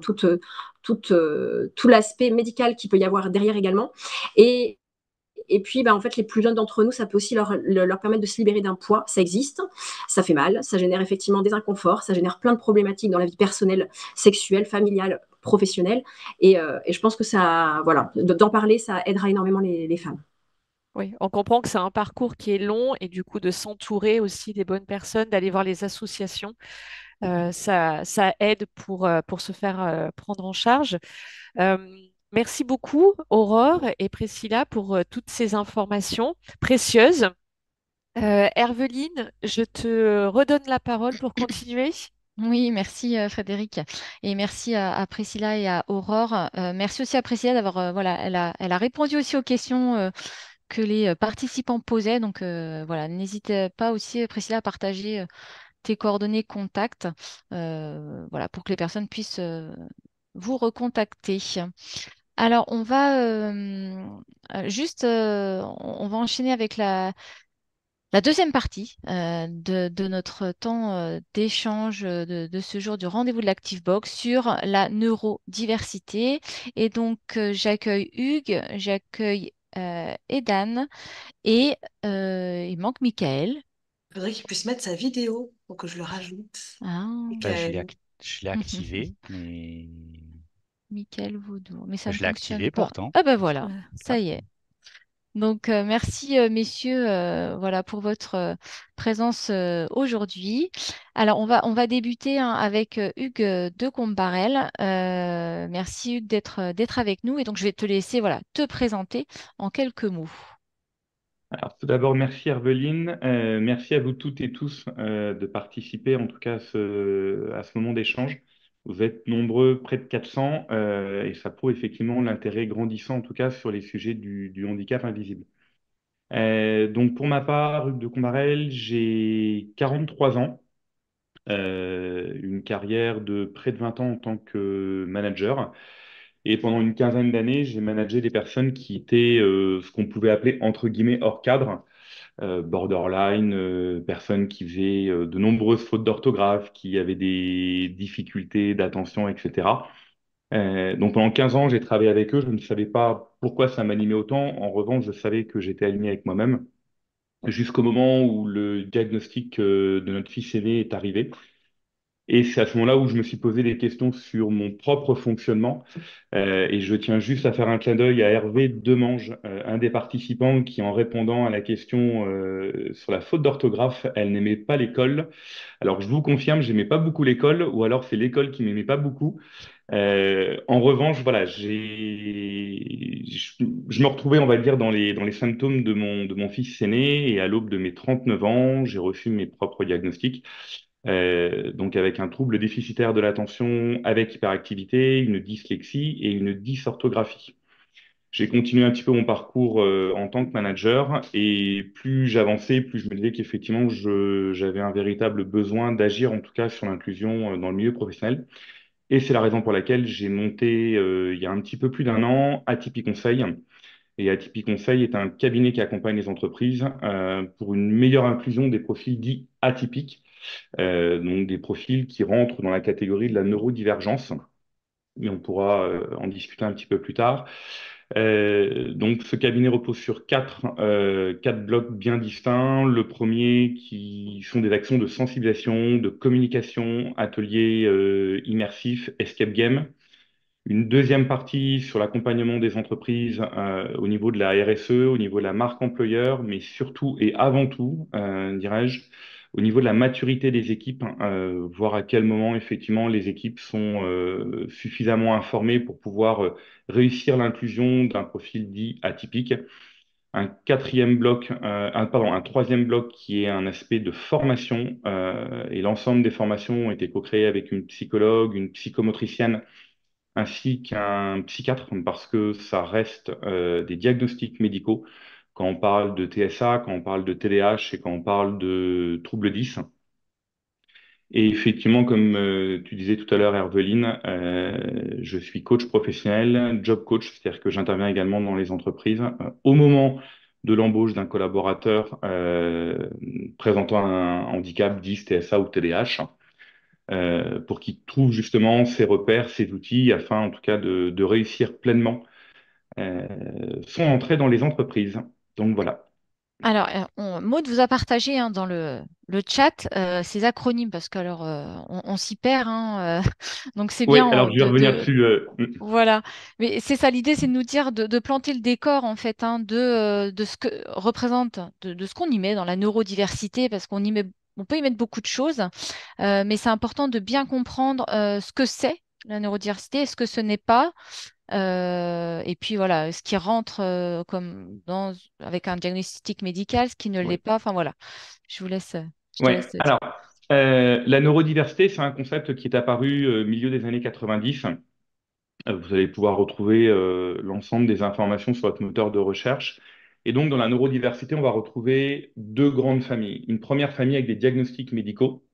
tout l'aspect médical qu'il peut y avoir derrière également. Et puis, en fait, les plus jeunes d'entre nous, ça peut aussi leur permettre de se libérer d'un poids. Ça existe, ça fait mal, ça génère effectivement des inconforts, ça génère plein de problématiques dans la vie personnelle, sexuelle, familiale, professionnelle. Et je pense que ça, voilà, d'en parler, ça aidera énormément les femmes. Oui, on comprend que c'est un parcours qui est long et du coup de s'entourer aussi des bonnes personnes, d'aller voir les associations, ça aide pour se faire prendre en charge. Merci beaucoup, Aurore et Priscilla, pour toutes ces informations précieuses. Herveline, je te redonne la parole pour continuer. Oui, merci Frédéric. Et merci à Priscilla et à Aurore. Merci aussi à Priscilla d'avoir, voilà, elle a répondu aussi aux questions que les participants posaient. Donc voilà, n'hésite pas aussi, Priscilla, à partager tes coordonnées contact, voilà, pour que les personnes puissent vous recontacter. Alors, on va on va enchaîner avec la deuxième partie de notre temps d'échange de ce jour du rendez-vous de l'ActiveBox sur la neurodiversité. Et donc, j'accueille Hugues, j'accueille Edan et il manque Michael. Il faudrait qu'il puisse mettre sa vidéo pour que je le rajoute. Ah. Je l'ai activé, mais... Michael Vaudour. Mais ça Je ne l'ai fonctionne activé pas. pourtant. Ah ben voilà, ça y est. Donc merci messieurs voilà, pour votre présence aujourd'hui. Alors on va débuter avec Hugues de Combarel. Merci Hugues d'être avec nous et donc je vais te laisser voilà, te présenter en quelques mots. Alors, tout d'abord, merci Herveline. Merci à vous toutes et tous de participer, en tout cas, à ce moment d'échange. Vous êtes nombreux, près de 400, et ça prouve effectivement l'intérêt grandissant, en tout cas, sur les sujets du handicap invisible. Donc, pour ma part, Hugues de Combarel, j'ai 43 ans, une carrière de près de 20 ans en tant que manager. Et pendant une quinzaine d'années, j'ai managé des personnes qui étaient ce qu'on pouvait appeler entre guillemets hors cadre, borderline, personnes qui faisaient de nombreuses fautes d'orthographe, qui avaient des difficultés d'attention, etc. Donc pendant 15 ans, j'ai travaillé avec eux. Je ne savais pas pourquoi ça m'animait autant. En revanche, je savais que j'étais aligné avec moi-même jusqu'au moment où le diagnostic de notre fils aîné est arrivé. Et c'est à ce moment-là où je me suis posé des questions sur mon propre fonctionnement. Et je tiens juste à faire un clin d'œil à Hervé Demange, un des participants qui, en répondant à la question sur la faute d'orthographe, elle n'aimait pas l'école. Alors je vous confirme, j'aimais pas beaucoup l'école, ou alors c'est l'école qui m'aimait pas beaucoup. En revanche, voilà, je me retrouvais, on va dire, dans les symptômes de mon fils aîné, et à l'aube de mes 39 ans, j'ai reçu mes propres diagnostics. Donc avec un trouble déficitaire de l'attention, avec hyperactivité, une dyslexie et une dysorthographie. J'ai continué un petit peu mon parcours en tant que manager et plus j'avançais, plus je me disais qu'effectivement j'avais un véritable besoin d'agir en tout cas sur l'inclusion dans le milieu professionnel. Et c'est la raison pour laquelle j'ai monté il y a un petit peu plus d'un an Atypi Conseil. Et Atypi Conseil est un cabinet qui accompagne les entreprises pour une meilleure inclusion des profils dits atypiques, donc des profils qui rentrent dans la catégorie de la neurodivergence. mais on pourra en discuter un petit peu plus tard. Donc, ce cabinet repose sur quatre blocs bien distincts. Le premier qui sont des actions de sensibilisation, de communication, ateliers immersifs, escape game. Une deuxième partie sur l'accompagnement des entreprises au niveau de la RSE, au niveau de la marque employeur, mais surtout et avant tout, dirais-je, au niveau de la maturité des équipes, voir à quel moment effectivement les équipes sont suffisamment informées pour pouvoir réussir l'inclusion d'un profil dit atypique. Un troisième bloc qui est un aspect de formation, et l'ensemble des formations ont été co-créées avec une psychologue, une psychomotricienne ainsi qu'un psychiatre, parce que ça reste des diagnostics médicaux quand on parle de TSA, quand on parle de TDAH et quand on parle de troubles 10. Et effectivement, comme tu disais tout à l'heure, Herveline, je suis coach professionnel, job coach, c'est-à-dire que j'interviens également dans les entreprises au moment de l'embauche d'un collaborateur présentant un handicap 10, TSA ou TDAH, pour qu'il trouve justement ses repères, ses outils, afin en tout cas de réussir pleinement son entrée dans les entreprises. Donc voilà. Alors, Maud vous a partagé hein, dans le chat ces acronymes parce que alors on s'y perd, hein, donc c'est Oui, bien alors je vais revenir dessus. voilà. Mais c'est ça l'idée, c'est de nous dire de planter le décor en fait hein, de ce que représente, de ce qu'on y met dans la neurodiversité parce qu'on y met, on peut y mettre beaucoup de choses, mais c'est important de bien comprendre ce que c'est la neurodiversité et ce que ce n'est pas. Et puis voilà, ce qui rentre avec un diagnostic médical, ce qui ne l'est Oui. pas. Enfin voilà, je te Ouais. laisse dire. Alors, la neurodiversité, c'est un concept qui est apparu au milieu des années 90. Vous allez pouvoir retrouver l'ensemble des informations sur votre moteur de recherche. Et donc, dans la neurodiversité, on va retrouver deux grandes familles. Une première famille avec des diagnostics médicaux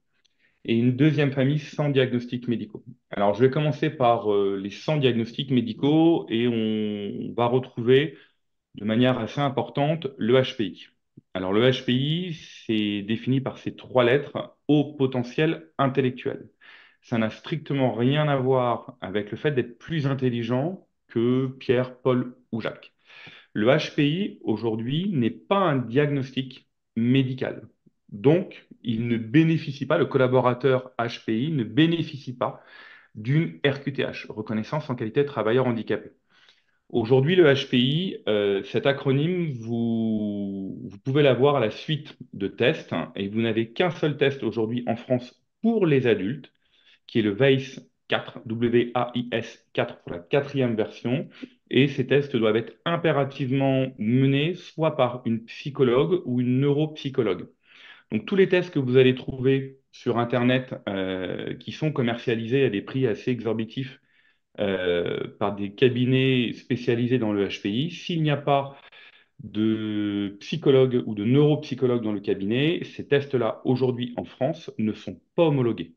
et une deuxième famille sans diagnostics médicaux. Alors, je vais commencer par les sans diagnostics médicaux et on va retrouver de manière assez importante le HPI. Alors, le HPI, c'est défini par ces trois lettres, haut potentiel intellectuel. Ça n'a strictement rien à voir avec le fait d'être plus intelligent que Pierre, Paul ou Jacques. Le HPI, aujourd'hui, n'est pas un diagnostic médical. Donc, il ne bénéficie pas, le collaborateur HPI ne bénéficie pas d'une RQTH, reconnaissance en qualité de travailleur handicapé. Aujourd'hui, le HPI, cet acronyme, vous pouvez l'avoir à la suite de tests, hein, et vous n'avez qu'un seul test aujourd'hui en France pour les adultes, qui est le WAIS 4, WAIS 4 pour la quatrième version. Et ces tests doivent être impérativement menés soit par une psychologue ou une neuropsychologue. Donc tous les tests que vous allez trouver sur Internet qui sont commercialisés à des prix assez exorbitifs par des cabinets spécialisés dans le HPI, s'il n'y a pas de psychologue ou de neuropsychologue dans le cabinet, ces tests-là, aujourd'hui en France, ne sont pas homologués.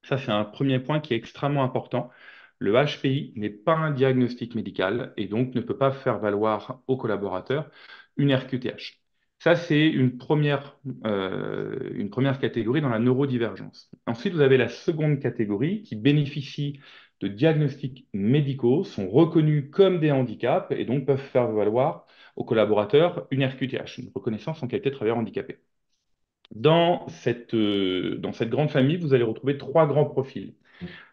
Ça, c'est un premier point qui est extrêmement important. Le HPI n'est pas un diagnostic médical et donc ne peut pas faire valoir aux collaborateurs une RQTH. Ça, c'est une première catégorie dans la neurodivergence. Ensuite, vous avez la seconde catégorie qui bénéficie de diagnostics médicaux, sont reconnus comme des handicaps et donc peuvent faire valoir aux collaborateurs une RQTH, une reconnaissance en qualité de travailleur handicapé. Dans cette grande famille, vous allez retrouver trois grands profils.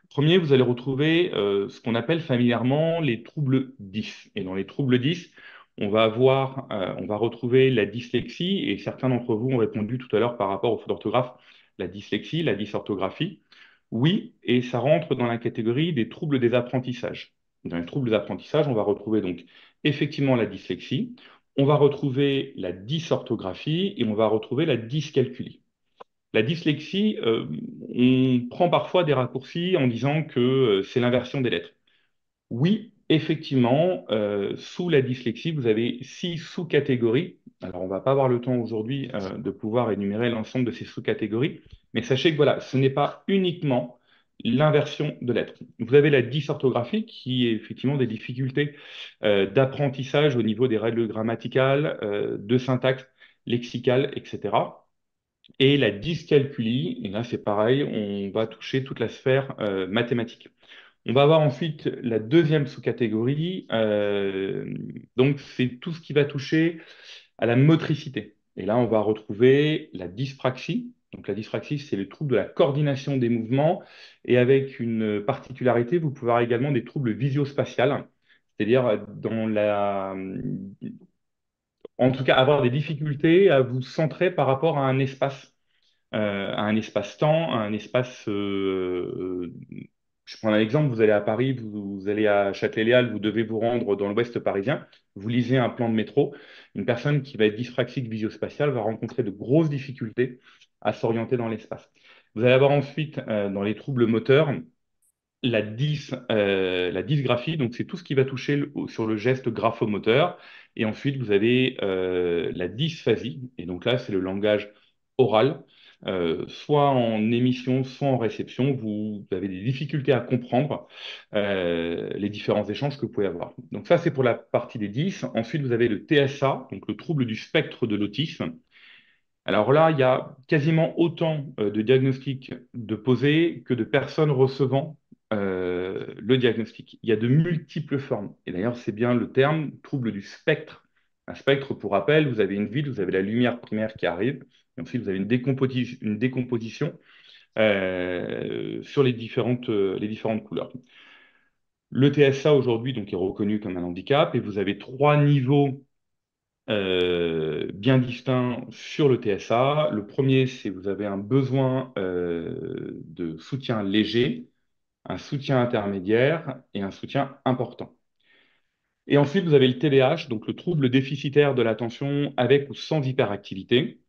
Premier, vous allez retrouver ce qu'on appelle familièrement les troubles 10. Et dans les troubles 10, on va retrouver la dyslexie, et certains d'entre vous ont répondu tout à l'heure par rapport aux fautes d'orthographe, la dyslexie, la dysorthographie. Oui, et ça rentre dans la catégorie des troubles des apprentissages. Dans les troubles des apprentissages, on va retrouver donc effectivement la dyslexie, on va retrouver la dysorthographie et on va retrouver la dyscalculie. La dyslexie, on prend parfois des raccourcis en disant que c'est l'inversion des lettres. Oui, effectivement, sous la dyslexie, vous avez 6 sous-catégories. Alors, on ne va pas avoir le temps aujourd'hui de pouvoir énumérer l'ensemble de ces sous-catégories, mais sachez que voilà, ce n'est pas uniquement l'inversion de lettres. Vous avez la dysorthographie, qui est effectivement des difficultés d'apprentissage au niveau des règles grammaticales, de syntaxe lexicale, etc. Et la dyscalculie, et là c'est pareil, on va toucher toute la sphère mathématique. On va avoir ensuite la deuxième sous-catégorie. Donc, c'est tout ce qui va toucher à la motricité. Et là, on va retrouver la dyspraxie. Donc, la dyspraxie, c'est le trouble de la coordination des mouvements. Et avec une particularité, vous pouvez avoir également des troubles visio-spatials, c'est-à-dire en tout cas, avoir des difficultés à vous centrer par rapport à un espace-temps, à un espace. Je prends un exemple, vous allez à Paris, vous allez à Châtelet-Léal, vous devez vous rendre dans l'ouest parisien, vous lisez un plan de métro, une personne qui va être dyspraxique visio-spatiale va rencontrer de grosses difficultés à s'orienter dans l'espace. Vous allez avoir ensuite, dans les troubles moteurs, la dysgraphie, donc c'est tout ce qui va toucher sur le geste graphomoteur. Et ensuite, vous avez la dysphasie, et donc là, c'est le langage oral. Soit en émission, soit en réception, vous avez des difficultés à comprendre les différents échanges que vous pouvez avoir. Donc ça, c'est pour la partie des 10. Ensuite, vous avez le TSA, donc le trouble du spectre de l'autisme. Alors là, il y a quasiment autant de diagnostics de posés que de personnes recevant le diagnostic. Il y a de multiples formes. Et d'ailleurs, c'est bien le terme trouble du spectre. Un spectre, pour rappel, vous avez une ville, vous avez la lumière primaire qui arrive, et ensuite vous avez une décomposition sur les différentes couleurs. Le TSA aujourd'hui donc, est reconnu comme un handicap et vous avez 3 niveaux bien distincts sur le TSA. Le premier, c'est vous avez un besoin de soutien léger, un soutien intermédiaire et un soutien important. Et ensuite, vous avez le TDAH, donc le trouble déficitaire de l'attention avec ou sans hyperactivité.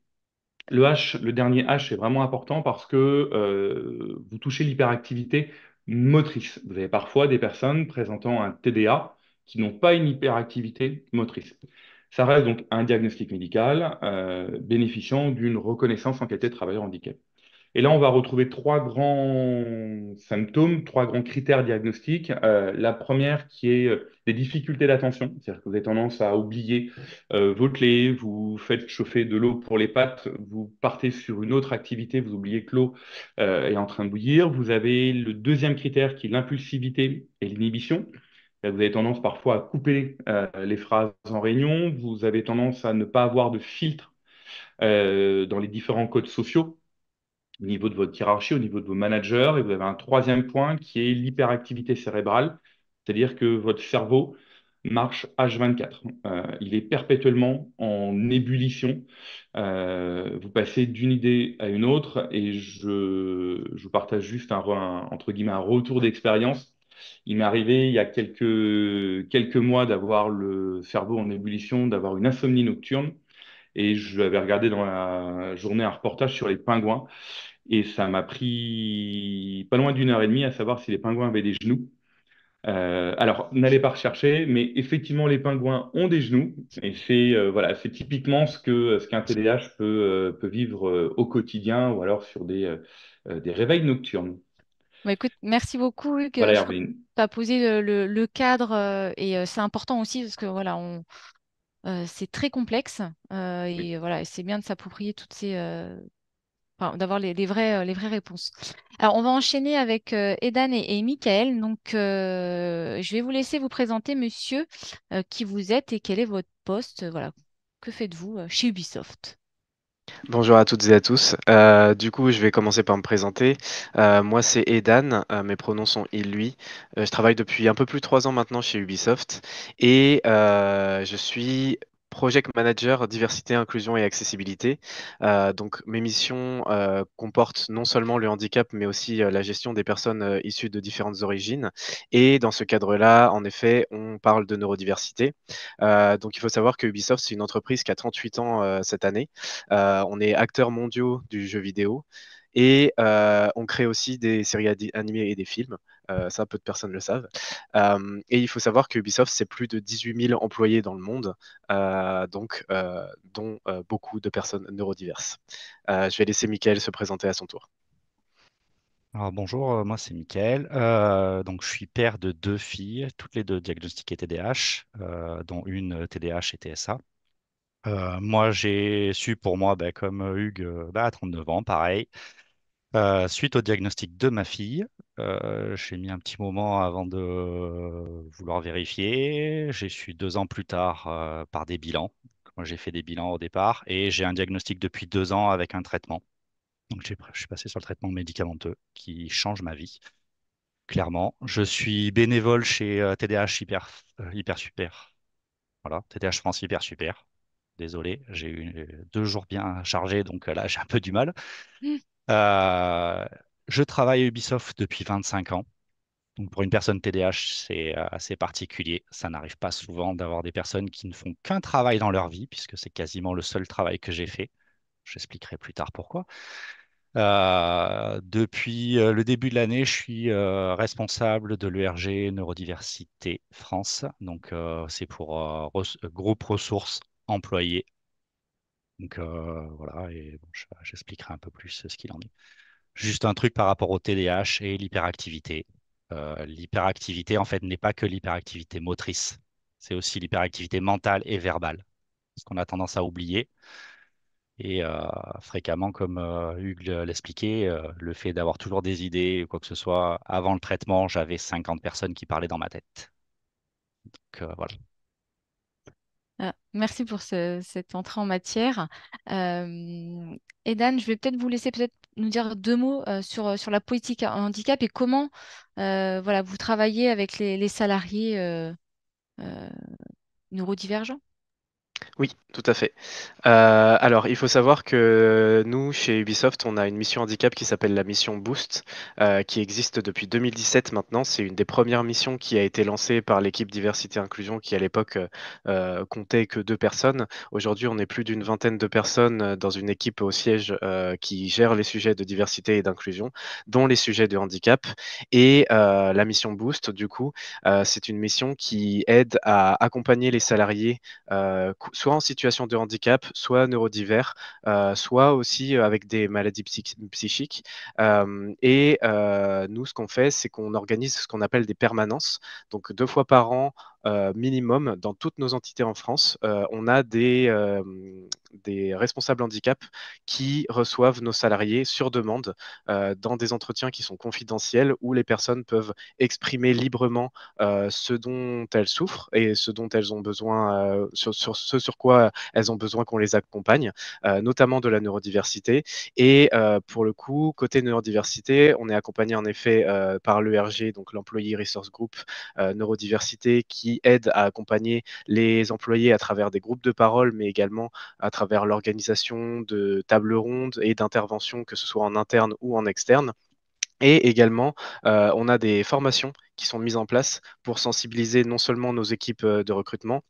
Le dernier H est vraiment important parce que vous touchez l'hyperactivité motrice. Vous avez parfois des personnes présentant un TDA qui n'ont pas une hyperactivité motrice. Ça reste donc un diagnostic médical bénéficiant d'une reconnaissance en qualité de travailleur handicapé. Et là, on va retrouver 3 grands symptômes, 3 grands critères diagnostiques. La première qui est des difficultés d'attention, c'est-à-dire que vous avez tendance à oublier vos clés, vous faites chauffer de l'eau pour les pâtes, vous partez sur une autre activité, vous oubliez que l'eau est en train de bouillir. Vous avez le deuxième critère qui est l'impulsivité et l'inhibition. Vous avez tendance parfois à couper les phrases en réunion, vous avez tendance à ne pas avoir de filtre dans les différents codes sociaux au niveau de votre hiérarchie, au niveau de vos managers. Et vous avez un troisième point qui est l'hyperactivité cérébrale, c'est-à-dire que votre cerveau marche H24. Il est perpétuellement en ébullition. Vous passez d'une idée à une autre et je vous partage juste entre guillemets, un retour d'expérience. Il m'est arrivé il y a quelques mois d'avoir le cerveau en ébullition, d'avoir une insomnie nocturne. Et je avais regardé dans la journée un reportage sur les pingouins. Et ça m'a pris pas loin d'1 heure et demie à savoir si les pingouins avaient des genoux. Alors, n'allez pas rechercher, mais effectivement, les pingouins ont des genoux. Et voilà, c'est typiquement ce qu'un TDAH peut vivre au quotidien ou alors sur des réveils nocturnes. Bah, écoute, merci beaucoup, Hugues. Voilà, Je crois que Hervé. tu as posé le cadre et c'est important aussi parce que voilà, c'est très complexe et voilà, c'est bien de s'approprier toutes ces, enfin, d'avoir les vraies réponses. Alors, on va enchaîner avec Edan et Michael. Donc, je vais vous laisser vous présenter, monsieur, qui vous êtes et quel est votre poste. Voilà, que faites-vous chez Ubisoft? Bonjour à toutes et à tous. Du coup, je vais commencer par me présenter. Moi, c'est Edan. Mes pronoms sont il, lui. Je travaille depuis un peu plus de 3 ans maintenant chez Ubisoft et je suis Project Manager Diversité, Inclusion et Accessibilité. Donc, mes missions comportent non seulement le handicap, mais aussi la gestion des personnes issues de différentes origines. Et dans ce cadre-là, en effet, on parle de neurodiversité. Donc, il faut savoir que Ubisoft, c'est une entreprise qui a 38 ans cette année. On est acteurs mondiaux du jeu vidéo. Et on crée aussi des séries animées et des films. Ça, peu de personnes le savent. Et il faut savoir que Ubisoft, c'est plus de 18 000 employés dans le monde, dont beaucoup de personnes neurodiverses. Je vais laisser Mickaël se présenter à son tour. Alors bonjour, moi c'est Mickaël. Donc je suis père de 2 filles, toutes les deux diagnostiquées TDAH, dont une TDAH et TSA. Moi j'ai su pour moi, comme Hugues, à 39 ans, pareil. Suite au diagnostic de ma fille, j'ai mis un petit moment avant de vouloir vérifier. J'ai su 2 ans plus tard par des bilans. Moi, j'ai fait des bilans au départ et j'ai un diagnostic depuis 2 ans avec un traitement. Donc, je suis passé sur le traitement médicamenteux qui change ma vie, clairement. Je suis bénévole chez TDH Hyper Super. Voilà, TDH France Hyper Super. Désolé, j'ai eu 2 jours bien chargés, donc là, j'ai un peu du mal. Euh, je travaille à Ubisoft depuis 25 ans. Donc pour une personne TDAH, c'est assez particulier. Ça n'arrive pas souvent d'avoir des personnes qui ne font qu'un travail dans leur vie, puisque c'est quasiment le seul travail que j'ai fait. J'expliquerai plus tard pourquoi. Depuis le début de l'année, je suis responsable de l'ERG Neurodiversité France. Donc c'est pour groupe ressources employés. Donc voilà, et bon, j'expliquerai un peu plus ce qu'il en est. Juste un truc par rapport au TDAH et l'hyperactivité. L'hyperactivité, en fait, n'est pas que l'hyperactivité motrice. C'est aussi l'hyperactivité mentale et verbale. Ce qu'on a tendance à oublier. Et fréquemment, comme Hugues l'expliquait, le fait d'avoir toujours des idées ou quoi que ce soit, avant le traitement, j'avais 50 personnes qui parlaient dans ma tête. Donc voilà. Merci pour cette entrée en matière. Edan, je vais peut-être vous laisser peut-être nous dire 2 mots sur la politique en handicap et comment voilà, vous travaillez avec les salariés neurodivergents. Oui, tout à fait. Alors, il faut savoir que nous, chez Ubisoft, on a une mission handicap qui s'appelle la mission Boost, qui existe depuis 2017 maintenant. C'est une des premières missions qui a été lancée par l'équipe Diversité Inclusion, qui à l'époque comptait que 2 personnes. Aujourd'hui, on est plus d'une vingtaine de personnes dans une équipe au siège qui gère les sujets de diversité et d'inclusion, dont les sujets de handicap. Et la mission Boost, du coup, c'est une mission qui aide à accompagner les salariés soit en situation de handicap, soit neurodivers, soit aussi avec des maladies psychiques. Nous, ce qu'on fait, c'est qu'on organise ce qu'on appelle des permanences. Donc 2 fois par an, minimum, dans toutes nos entités en France, on a des responsables handicap qui reçoivent nos salariés sur demande dans des entretiens qui sont confidentiels où les personnes peuvent exprimer librement ce dont elles souffrent et ce dont elles ont besoin, sur ce sur quoi elles ont besoin qu'on les accompagne, notamment de la neurodiversité. Et pour le coup, côté neurodiversité, on est accompagné en effet par l'ERG, donc l'Employee Resource Group Neurodiversité, qui aide à accompagner les employés à travers des groupes de parole, mais également à travers l'organisation de tables rondes et d'interventions, que ce soit en interne ou en externe. Et également, on a des formations qui sont mises en place pour sensibiliser non seulement nos équipes de recrutement,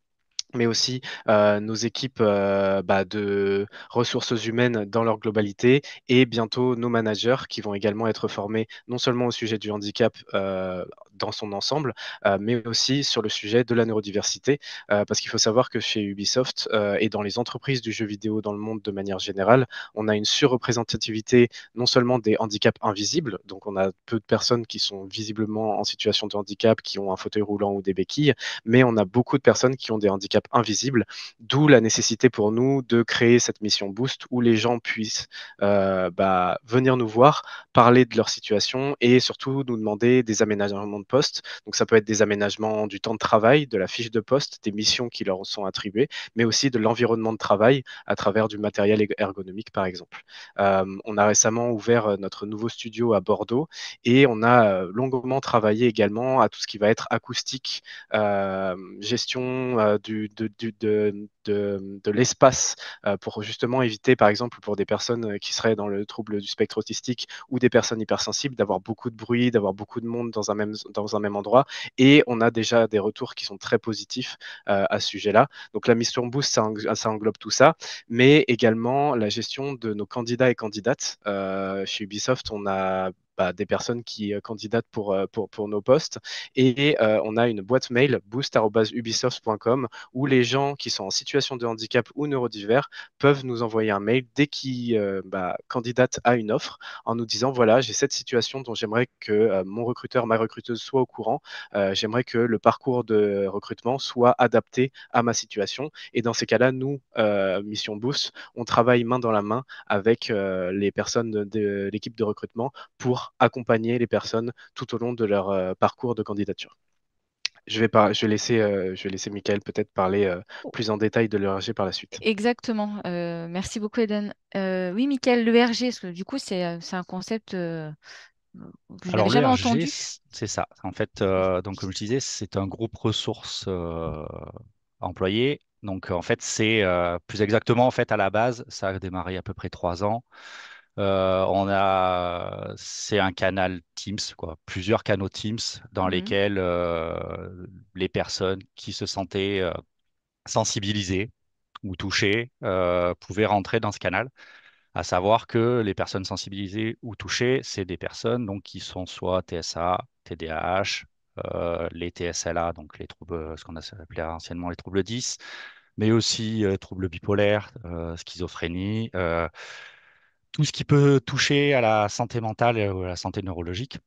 mais aussi nos équipes de ressources humaines dans leur globalité et bientôt nos managers qui vont également être formés non seulement au sujet du handicap dans son ensemble, mais aussi sur le sujet de la neurodiversité, parce qu'il faut savoir que chez Ubisoft et dans les entreprises du jeu vidéo dans le monde de manière générale, on a une surreprésentativité non seulement des handicaps invisibles, donc on a peu de personnes qui sont visiblement en situation de handicap, qui ont un fauteuil roulant ou des béquilles, mais on a beaucoup de personnes qui ont des handicaps invisibles, d'où la nécessité pour nous de créer cette mission Boost où les gens puissent venir nous voir, parler de leur situation et surtout nous demander des aménagements de poste. Donc ça peut être des aménagements du temps de travail, de la fiche de poste, des missions qui leur sont attribuées, mais aussi de l'environnement de travail à travers du matériel ergonomique par exemple. On a récemment ouvert notre nouveau studio à Bordeaux et on a longuement travaillé également à tout ce qui va être acoustique, gestion de l'espace pour justement éviter, par exemple, pour des personnes qui seraient dans le trouble du spectre autistique ou des personnes hypersensibles, d'avoir beaucoup de bruit, d'avoir beaucoup de monde dans un même endroit. Et on a déjà des retours qui sont très positifs à ce sujet-là. Donc la mission Boost, ça englobe tout ça, mais également la gestion de nos candidats et candidates. Chez Ubisoft, on a des personnes qui candidatent pour nos postes. Et on a une boîte mail boost@ubisoft.com où les gens qui sont en situation de handicap ou neurodivers peuvent nous envoyer un mail dès qu'ils candidatent à une offre en nous disant, voilà, j'ai cette situation dont j'aimerais que mon recruteur, ma recruteuse soit au courant. J'aimerais que le parcours de recrutement soit adapté à ma situation. Et dans ces cas-là, nous, Mission Boost, on travaille main dans la main avec les personnes de l'équipe de recrutement pour accompagner les personnes tout au long de leur parcours de candidature. Je vais laisser Michael peut-être parler plus en détail de l'ERG par la suite. Exactement. Merci beaucoup, Eden. Oui, Michael, l'ERG, parce que du coup, c'est un concept que je Alors n'avais jamais l'ERG, entendu. c'est ça. En fait, donc comme je disais, c'est un groupe ressources employés. Donc en fait, c'est plus exactement en fait à la base, ça a démarré il y a à peu près 3 ans. C'est un canal Teams, quoi, plusieurs canaux Teams dans lesquels les personnes qui se sentaient sensibilisées ou touchées pouvaient rentrer dans ce canal. À savoir que les personnes sensibilisées ou touchées, c'est des personnes donc, qui sont soit TSA, TDAH, les TSLA, donc les troubles, ce qu'on a appelé anciennement les troubles 10, mais aussi troubles bipolaires, schizophrénie, tout ce qui peut toucher à la santé mentale et à la santé neurologique.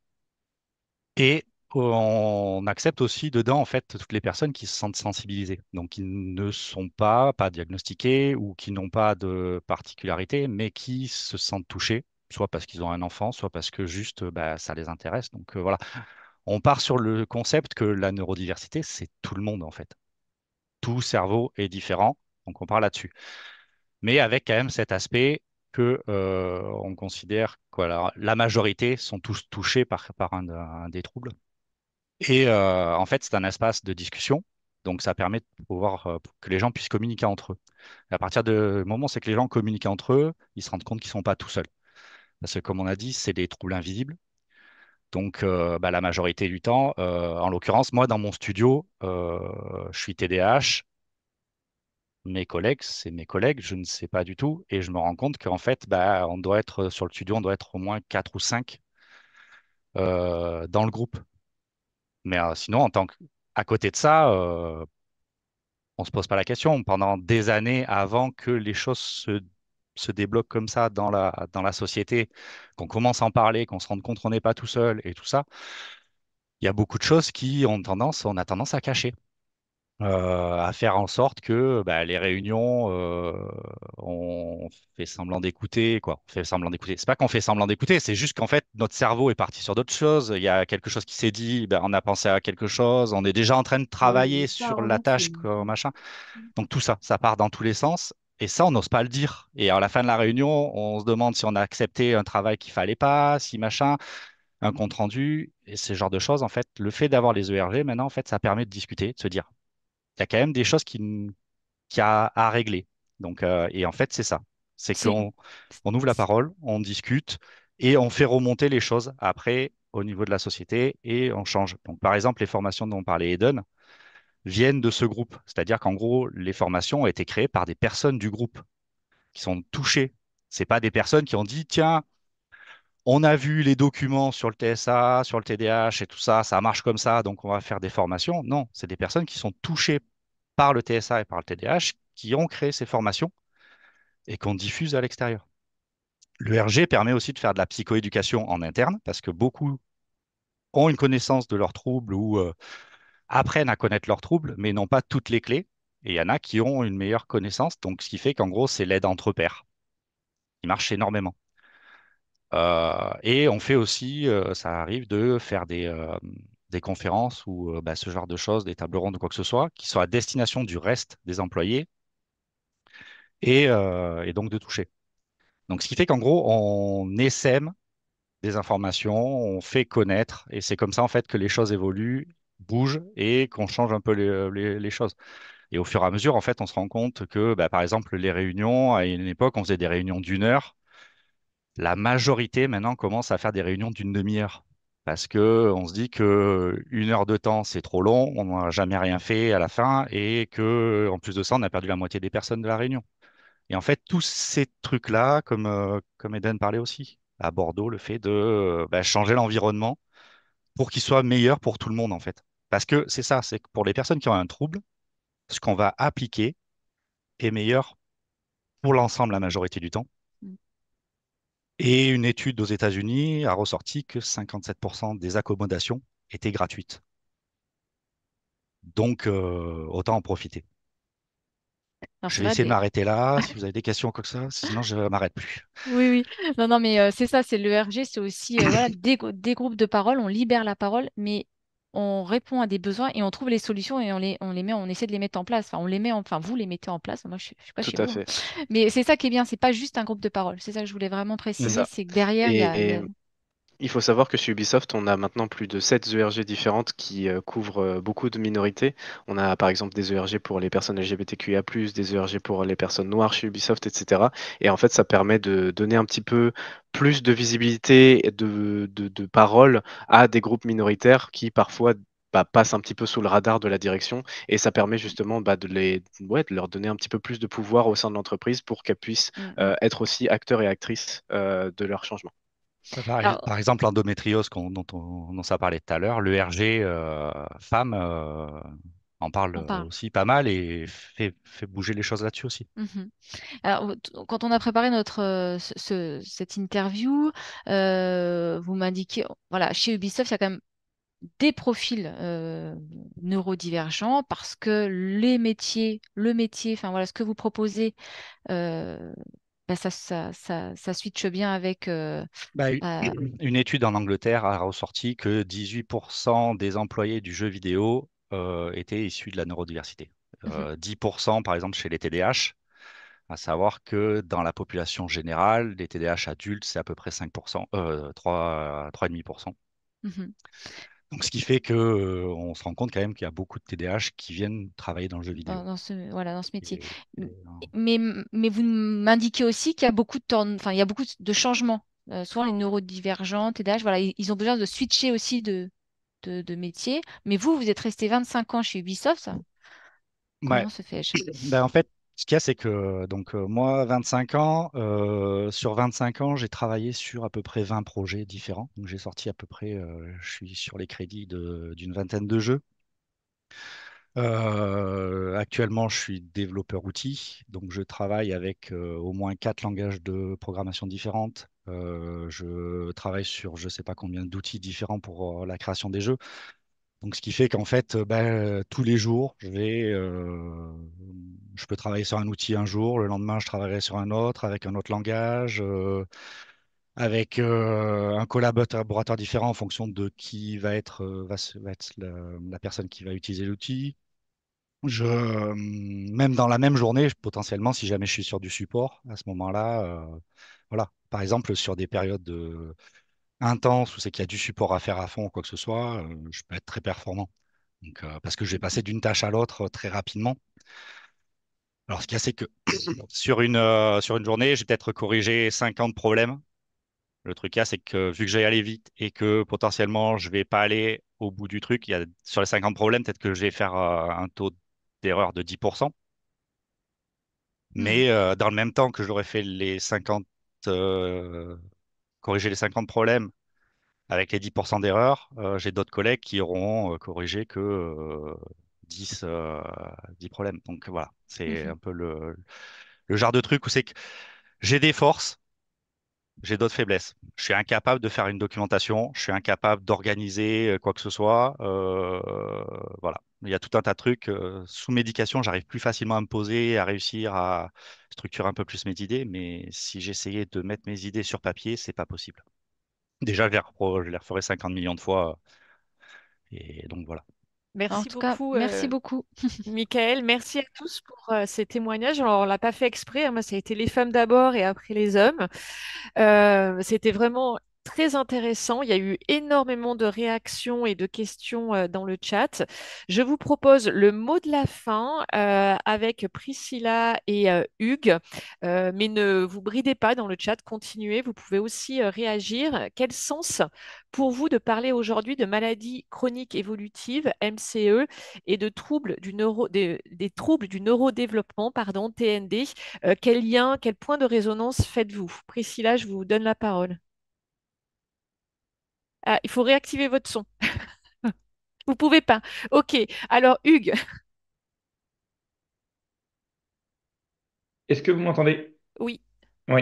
Et on accepte aussi dedans en fait toutes les personnes qui se sentent sensibilisées, donc qui ne sont pas diagnostiquées ou qui n'ont pas de particularité, mais qui se sentent touchées, soit parce qu'ils ont un enfant, soit parce que juste ça les intéresse. Donc voilà, on part sur le concept que la neurodiversité, c'est tout le monde en fait. Tout cerveau est différent, donc on part là-dessus. Mais avec quand même cet aspect que on considère que voilà, la majorité sont tous touchés par un des troubles. Et en fait, c'est un espace de discussion. Donc, ça permet de pouvoir que les gens puissent communiquer entre eux. Et à partir du moment où c'est que les gens communiquent entre eux, ils se rendent compte qu'ils ne sont pas tout seuls. Parce que, comme on a dit, c'est des troubles invisibles. Donc, la majorité du temps, en l'occurrence, moi, dans mon studio, je suis TDAH. Mes collègues, c'est mes collègues, je ne sais pas du tout. Et je me rends compte qu'en fait, on doit être sur le studio, on doit être au moins 4 ou 5 dans le groupe. Mais sinon, à côté de ça, on se pose pas la question. Pendant des années avant que les choses se débloquent comme ça dans la société, qu'on commence à en parler, qu'on se rende compte qu'on n'est pas tout seul et tout ça, il y a beaucoup de choses qui on a tendance à cacher. À faire en sorte que les réunions, on fait semblant d'écouter, quoi. On fait semblant d'écouter. C'est pas qu'on fait semblant d'écouter, c'est juste qu'en fait, notre cerveau est parti sur d'autres choses. Il y a quelque chose qui s'est dit, on a pensé à quelque chose, on est déjà en train de travailler sur la tâche, quoi, machin. Donc tout ça, ça part dans tous les sens. Et ça, on n'ose pas le dire. Et à la fin de la réunion, on se demande si on a accepté un travail qu'il fallait pas, si machin, un compte rendu, et ce genre de choses. En fait, le fait d'avoir les ERG, maintenant, en fait, ça permet de discuter, de se dire il y a quand même des choses qui a à régler. Donc, et en fait, c'est ça. C'est qu'on ouvre la parole, on discute et on fait remonter les choses après au niveau de la société et on change. Donc, par exemple, les formations dont parlait Eden viennent de ce groupe. C'est-à-dire qu'en gros, les formations ont été créées par des personnes du groupe qui sont touchées. C'est pas des personnes qui ont dit, tiens, on a vu les documents sur le TSA, sur le TDAH et tout ça, ça marche comme ça, donc on va faire des formations. Non, c'est des personnes qui sont touchées par le TSA et par le TDAH qui ont créé ces formations et qu'on diffuse à l'extérieur. Le RG permet aussi de faire de la psychoéducation en interne parce que beaucoup ont une connaissance de leurs troubles ou apprennent à connaître leurs troubles, mais n'ont pas toutes les clés. Et il y en a qui ont une meilleure connaissance, donc ce qui fait qu'en gros, c'est l'aide entre pairs qui marche énormément. Et on fait aussi, ça arrive de faire des conférences ou ce genre de choses, des tables rondes ou quoi que ce soit, qui sont à destination du reste des employés et donc de toucher. Donc, ce qui fait qu'en gros, on essaime des informations, on fait connaître, et c'est comme ça en fait que les choses évoluent, bougent et qu'on change un peu les choses. Et au fur et à mesure, en fait, on se rend compte que, par exemple, les réunions, à une époque, on faisait des réunions d'1 heure. La majorité maintenant commence à faire des réunions d'une demi-heure. Parce que on se dit que 1 heure de temps, c'est trop long, on n'a jamais rien fait à la fin, et que en plus de ça, on a perdu la moitié des personnes de la réunion. Et en fait, tous ces trucs-là, comme Eden parlait aussi, à Bordeaux le fait de changer l'environnement pour qu'il soit meilleur pour tout le monde, en fait. Parce que c'est ça, c'est que pour les personnes qui ont un trouble, ce qu'on va appliquer est meilleur pour l'ensemble la majorité du temps. Mm. Et une étude aux États-Unis a ressorti que 57% des accommodations étaient gratuites. Donc, autant en profiter. Alors, Je c'est vais vrai, essayer de m'arrêter là. Si vous avez des questions ou quoi que ça, sinon je ne m'arrête plus. oui, oui. Non, non, mais c'est ça, c'est l'ERG, c'est aussi voilà, des groupes de parole, on libère la parole, mais on répond à des besoins et on trouve les solutions et on essaie de les mettre en place. Enfin, enfin, vous les mettez en place. Moi, je suis pas Tout chez à vous, hein. fait. Mais c'est ça qui est bien, c'est pas juste un groupe de parole. C'est ça que je voulais vraiment C'est préciser, ça. c'est que derrière, Et il faut savoir que chez Ubisoft, on a maintenant plus de 7 ERG différentes qui couvrent beaucoup de minorités. On a par exemple des ERG pour les personnes LGBTQIA+, des ERG pour les personnes noires chez Ubisoft, etc. Et en fait, ça permet de donner un petit peu plus de visibilité et de parole à des groupes minoritaires qui parfois passent un petit peu sous le radar de la direction. Et ça permet justement de leur donner un petit peu plus de pouvoir au sein de l'entreprise pour qu'elles puissent être aussi acteurs et actrices de leur changement. Alors, Par exemple, l'endométriose dont ça parlait tout à l'heure, le RG femme en parle on parle. aussi pas mal et fait bouger les choses là-dessus aussi. Mhm. Alors, quand on a préparé cette interview, vous m'indiquez, voilà, chez Ubisoft, il y a quand même des profils neurodivergents parce que le métier, enfin voilà, ce que vous proposez, euh, ça switche bien avec. Bah, Euh, une étude en Angleterre a ressorti que 18% des employés du jeu vidéo étaient issus de la neurodiversité. mhm, 10% par exemple chez les TDAH, à savoir que dans la population générale, les TDAH adultes, c'est à peu près 5%, 3,5%. mhm. Donc, ce qui fait que, on se rend compte quand même qu'il y a beaucoup de TDAH qui viennent travailler dans le jeu vidéo. Voilà, dans ce métier. Et- M- et, mais vous m'indiquez aussi qu'il y a beaucoup enfin, il y a beaucoup de changements. Souvent, les neurodivergents, TDAH, voilà, ils ont besoin de switcher aussi de métier. Mais vous êtes resté 25 ans chez Ubisoft. ouais. Comment se fait-je? Ben, en fait, ce qu'il y a, c'est que moi, 25 ans, sur 25 ans, j'ai travaillé sur à peu près 20 projets différents. Donc, j'ai sorti à peu près, je suis sur les crédits d'une vingtaine de jeux. Actuellement, je suis développeur outil, donc je travaille avec au moins 4 langages de programmation différentes. Je travaille sur je ne sais pas combien d'outils différents pour la création des jeux. Donc, ce qui fait qu'en fait, tous les jours, je peux travailler sur un outil un jour, le lendemain, je travaillerai sur un autre avec un autre langage, avec un collaborateur différent en fonction de qui va être la personne qui va utiliser l'outil. Même dans la même journée, potentiellement, si jamais je suis sur du support, à ce moment-là, voilà. Par exemple, sur des périodes intenses où c'est qu'il y a du support à faire à fond ou quoi que ce soit, je peux être très performant. Donc, parce que je vais passer d'une tâche à l'autre très rapidement. Alors, ce qu'il y a, c'est que sur une journée, j'ai peut-être corrigé 50 problèmes. Le truc, c'est que vu que je vais aller vite et que potentiellement, je vais pas aller au bout du truc, sur les 50 problèmes, peut-être que je vais faire un taux d'erreur de 10%. Mhm, Mais dans le même temps que j'aurais fait euh, corriger les 50 problèmes avec les 10% d'erreur, j'ai d'autres collègues qui auront corrigé que 10, 10 problèmes. Donc voilà, c'est mhm. un peu le genre de truc où c'est que j'ai des forces, j'ai d'autres faiblesses. Je suis incapable de faire une documentation, je suis incapable d'organiser quoi que ce soit. Voilà, il y a tout un tas de trucs. Sous médication, j'arrive plus facilement à me poser, à réussir à structurer un peu plus mes idées. Mais si j'essayais de mettre mes idées sur papier, c'est pas possible. Déjà, je les referai 50 millions de fois. Et donc voilà. En Merci tout cas, beaucoup, merci beaucoup. Michael. Merci à tous pour ces témoignages. Alors, on l'a pas fait exprès, hein. Moi, ça a été les femmes d'abord et après les hommes. C'était vraiment très intéressant. Il y a eu énormément de réactions et de questions dans le chat. Je vous propose le mot de la fin avec Priscilla et Hugues. Mais ne vous bridez pas dans le chat, continuez. Vous pouvez aussi réagir. Quel sens pour vous de parler aujourd'hui de maladies chroniques évolutives, MCE, et de troubles des troubles du neurodéveloppement, pardon, TND? Quel lien, quel point de résonance faites-vous? Priscilla, je vous donne la parole. Ah, il faut réactiver votre son. Vous pouvez pas. Ok. Alors, Hugues. Est-ce que vous m'entendez? Oui. Oui.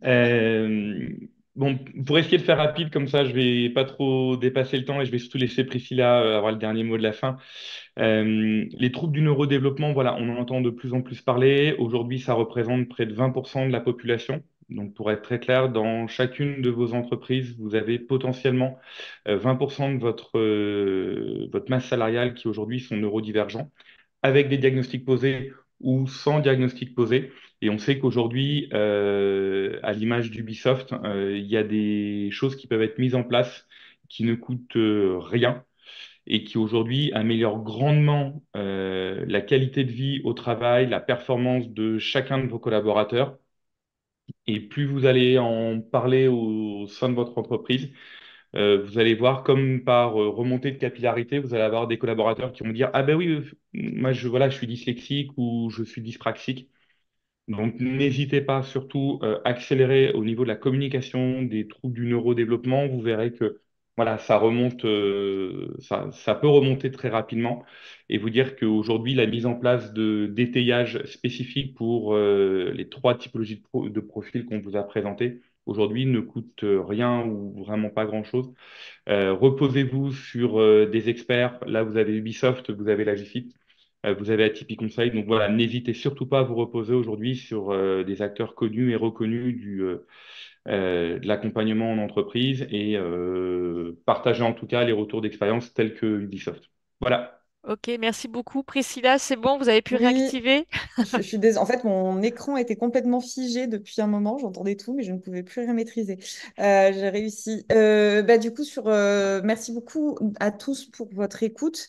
Euh, bon, pour essayer de faire rapide, comme ça, je vais pas trop dépasser le temps et je vais surtout laisser Priscilla avoir le dernier mot de la fin. Les troubles du neurodéveloppement, voilà, on en entend de plus en plus parler. Aujourd'hui, ça représente près de 20% de la population. Donc, pour être très clair, dans chacune de vos entreprises, vous avez potentiellement 20% de votre masse salariale qui aujourd'hui sont neurodivergents, avec des diagnostics posés ou sans diagnostic posé. Et on sait qu'aujourd'hui, à l'image d'Ubisoft, il y a des choses qui peuvent être mises en place qui ne coûtent rien et qui aujourd'hui améliorent grandement la qualité de vie au travail, la performance de chacun de vos collaborateurs. Et plus vous allez en parler au sein de votre entreprise, vous allez voir comme par remontée de capillarité, vous allez avoir des collaborateurs qui vont dire, ah ben oui, moi voilà, je suis dyslexique ou je suis dyspraxique. Donc, n'hésitez pas, surtout, accélérer au niveau de la communication des troubles du neurodéveloppement. Vous verrez que voilà, ça remonte, ça peut remonter très rapidement. Et vous dire qu'aujourd'hui, la mise en place d'étayage spécifique pour les trois typologies de profils qu'on vous a présentés aujourd'hui ne coûte rien ou vraiment pas grand-chose. Reposez-vous sur des experts. Là, vous avez Ubisoft, vous avez la GFIP. Vous avez Atipi Conseil, donc voilà, n'hésitez surtout pas à vous reposer aujourd'hui sur des acteurs connus et reconnus de l'accompagnement en entreprise et partagez en tout cas les retours d'expérience tels que Ubisoft. Voilà. Ok, merci beaucoup. Priscilla, c'est bon, vous avez pu Oui, réactiver? je suis désolée. En fait, mon écran était complètement figé depuis un moment. J'entendais tout, mais je ne pouvais plus rien maîtriser. J'ai réussi. Du coup, merci beaucoup à tous pour votre écoute.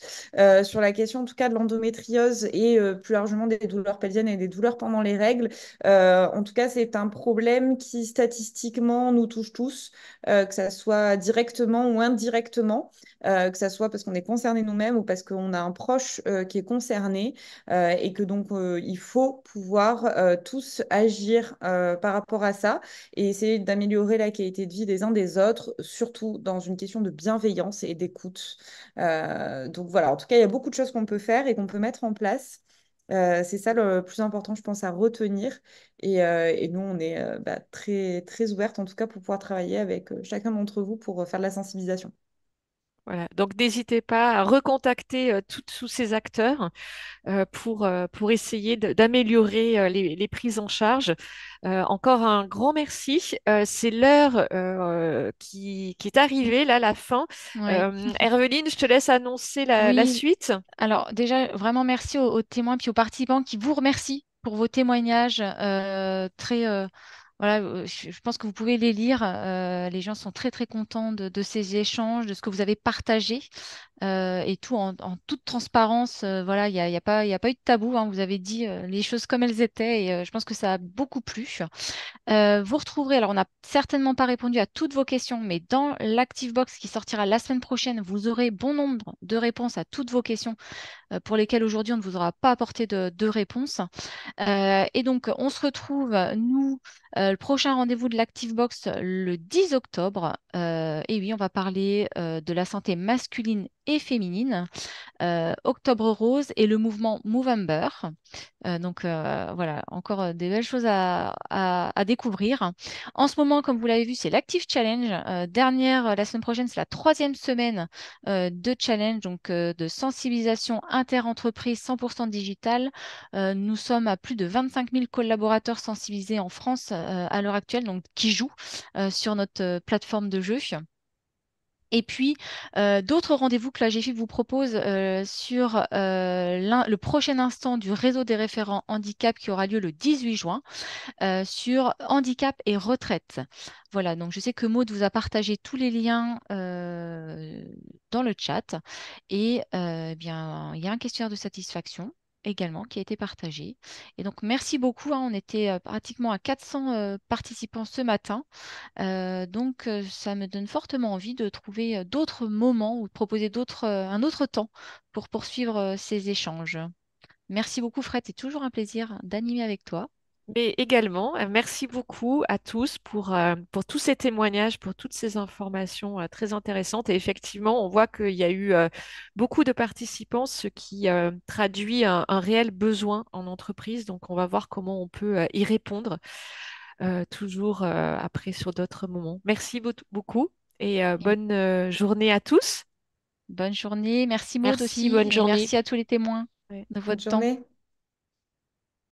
Sur la question, en tout cas, de l'endométriose et plus largement des douleurs pelviennes et des douleurs pendant les règles. En tout cas, c'est un problème qui statistiquement nous touche tous, que ça soit directement ou indirectement, que ça soit parce qu'on est concerné nous-mêmes ou parce qu'on a un proche qui est concerné. Et que donc il faut pouvoir tous agir par rapport à ça et essayer d'améliorer la qualité de vie des uns des autres, surtout dans une question de bienveillance et d'écoute. Donc voilà, en tout cas, il y a beaucoup de choses qu'on peut faire et qu'on peut mettre en place. C'est ça le plus important, je pense, à retenir. Et nous, on est très, très ouvertes, en tout cas, pour pouvoir travailler avec chacun d'entre vous pour faire de la sensibilisation. Voilà, donc n'hésitez pas à recontacter tous ces acteurs pour essayer d'améliorer les prises en charge. Encore un grand merci. C'est l'heure qui est arrivée, là, la fin. Oui. Herveline, je te laisse annoncer la Oui. suite. Alors déjà, vraiment merci aux témoins puis aux participants qui vous remercient pour vos témoignages très voilà, je pense que vous pouvez les lire. Les gens sont très très contents de ces échanges, de ce que vous avez partagé et tout en toute transparence. Voilà, il y a pas eu de tabou, hein. Vous avez dit les choses comme elles étaient et je pense que ça a beaucoup plu. Vous retrouverez, alors on n'a certainement pas répondu à toutes vos questions, mais dans l'ActiveBox qui sortira la semaine prochaine, vous aurez bon nombre de réponses à toutes vos questions pour lesquelles aujourd'hui on ne vous aura pas apporté de réponse. Et donc on se retrouve, nous, le prochain rendez-vous de l'ActiveBox le 10 octobre. Et oui, on va parler de la santé masculine et féminine, Octobre Rose et le mouvement Movember. Donc voilà, encore des belles choses à découvrir. En ce moment, comme vous l'avez vu, c'est l'Active Challenge. La semaine prochaine, c'est la troisième semaine de challenge, donc de sensibilisation inter-entreprise 100% digital. Nous sommes à plus de 25 000 collaborateurs sensibilisés en France à l'heure actuelle, donc qui jouent sur notre plateforme de jeu. Et puis, d'autres rendez-vous que la GFIP vous propose sur le prochain instant du réseau des référents handicap qui aura lieu le 18 juin sur handicap et retraite. Voilà, donc je sais que Maud vous a partagé tous les liens dans le chat et bien, il y a un questionnaire de satisfaction également qui a été partagé. Et donc, merci beaucoup, hein. On était pratiquement à 400 participants ce matin. Donc, ça me donne fortement envie de trouver d'autres moments ou de proposer un autre temps pour poursuivre ces échanges. Merci beaucoup, Fred. C'est toujours un plaisir d'animer avec toi. Mais également, merci beaucoup à tous pour tous ces témoignages, pour toutes ces informations très intéressantes. Et effectivement, on voit qu'il y a eu beaucoup de participants, ce qui traduit un réel besoin en entreprise. Donc, on va voir comment on peut y répondre toujours après sur d'autres moments. Merci beaucoup et bonne journée à tous. Bonne journée. Merci Maud Merci, aussi. bonne Et journée. merci à tous les témoins Ouais. de Bonne votre temps. journée.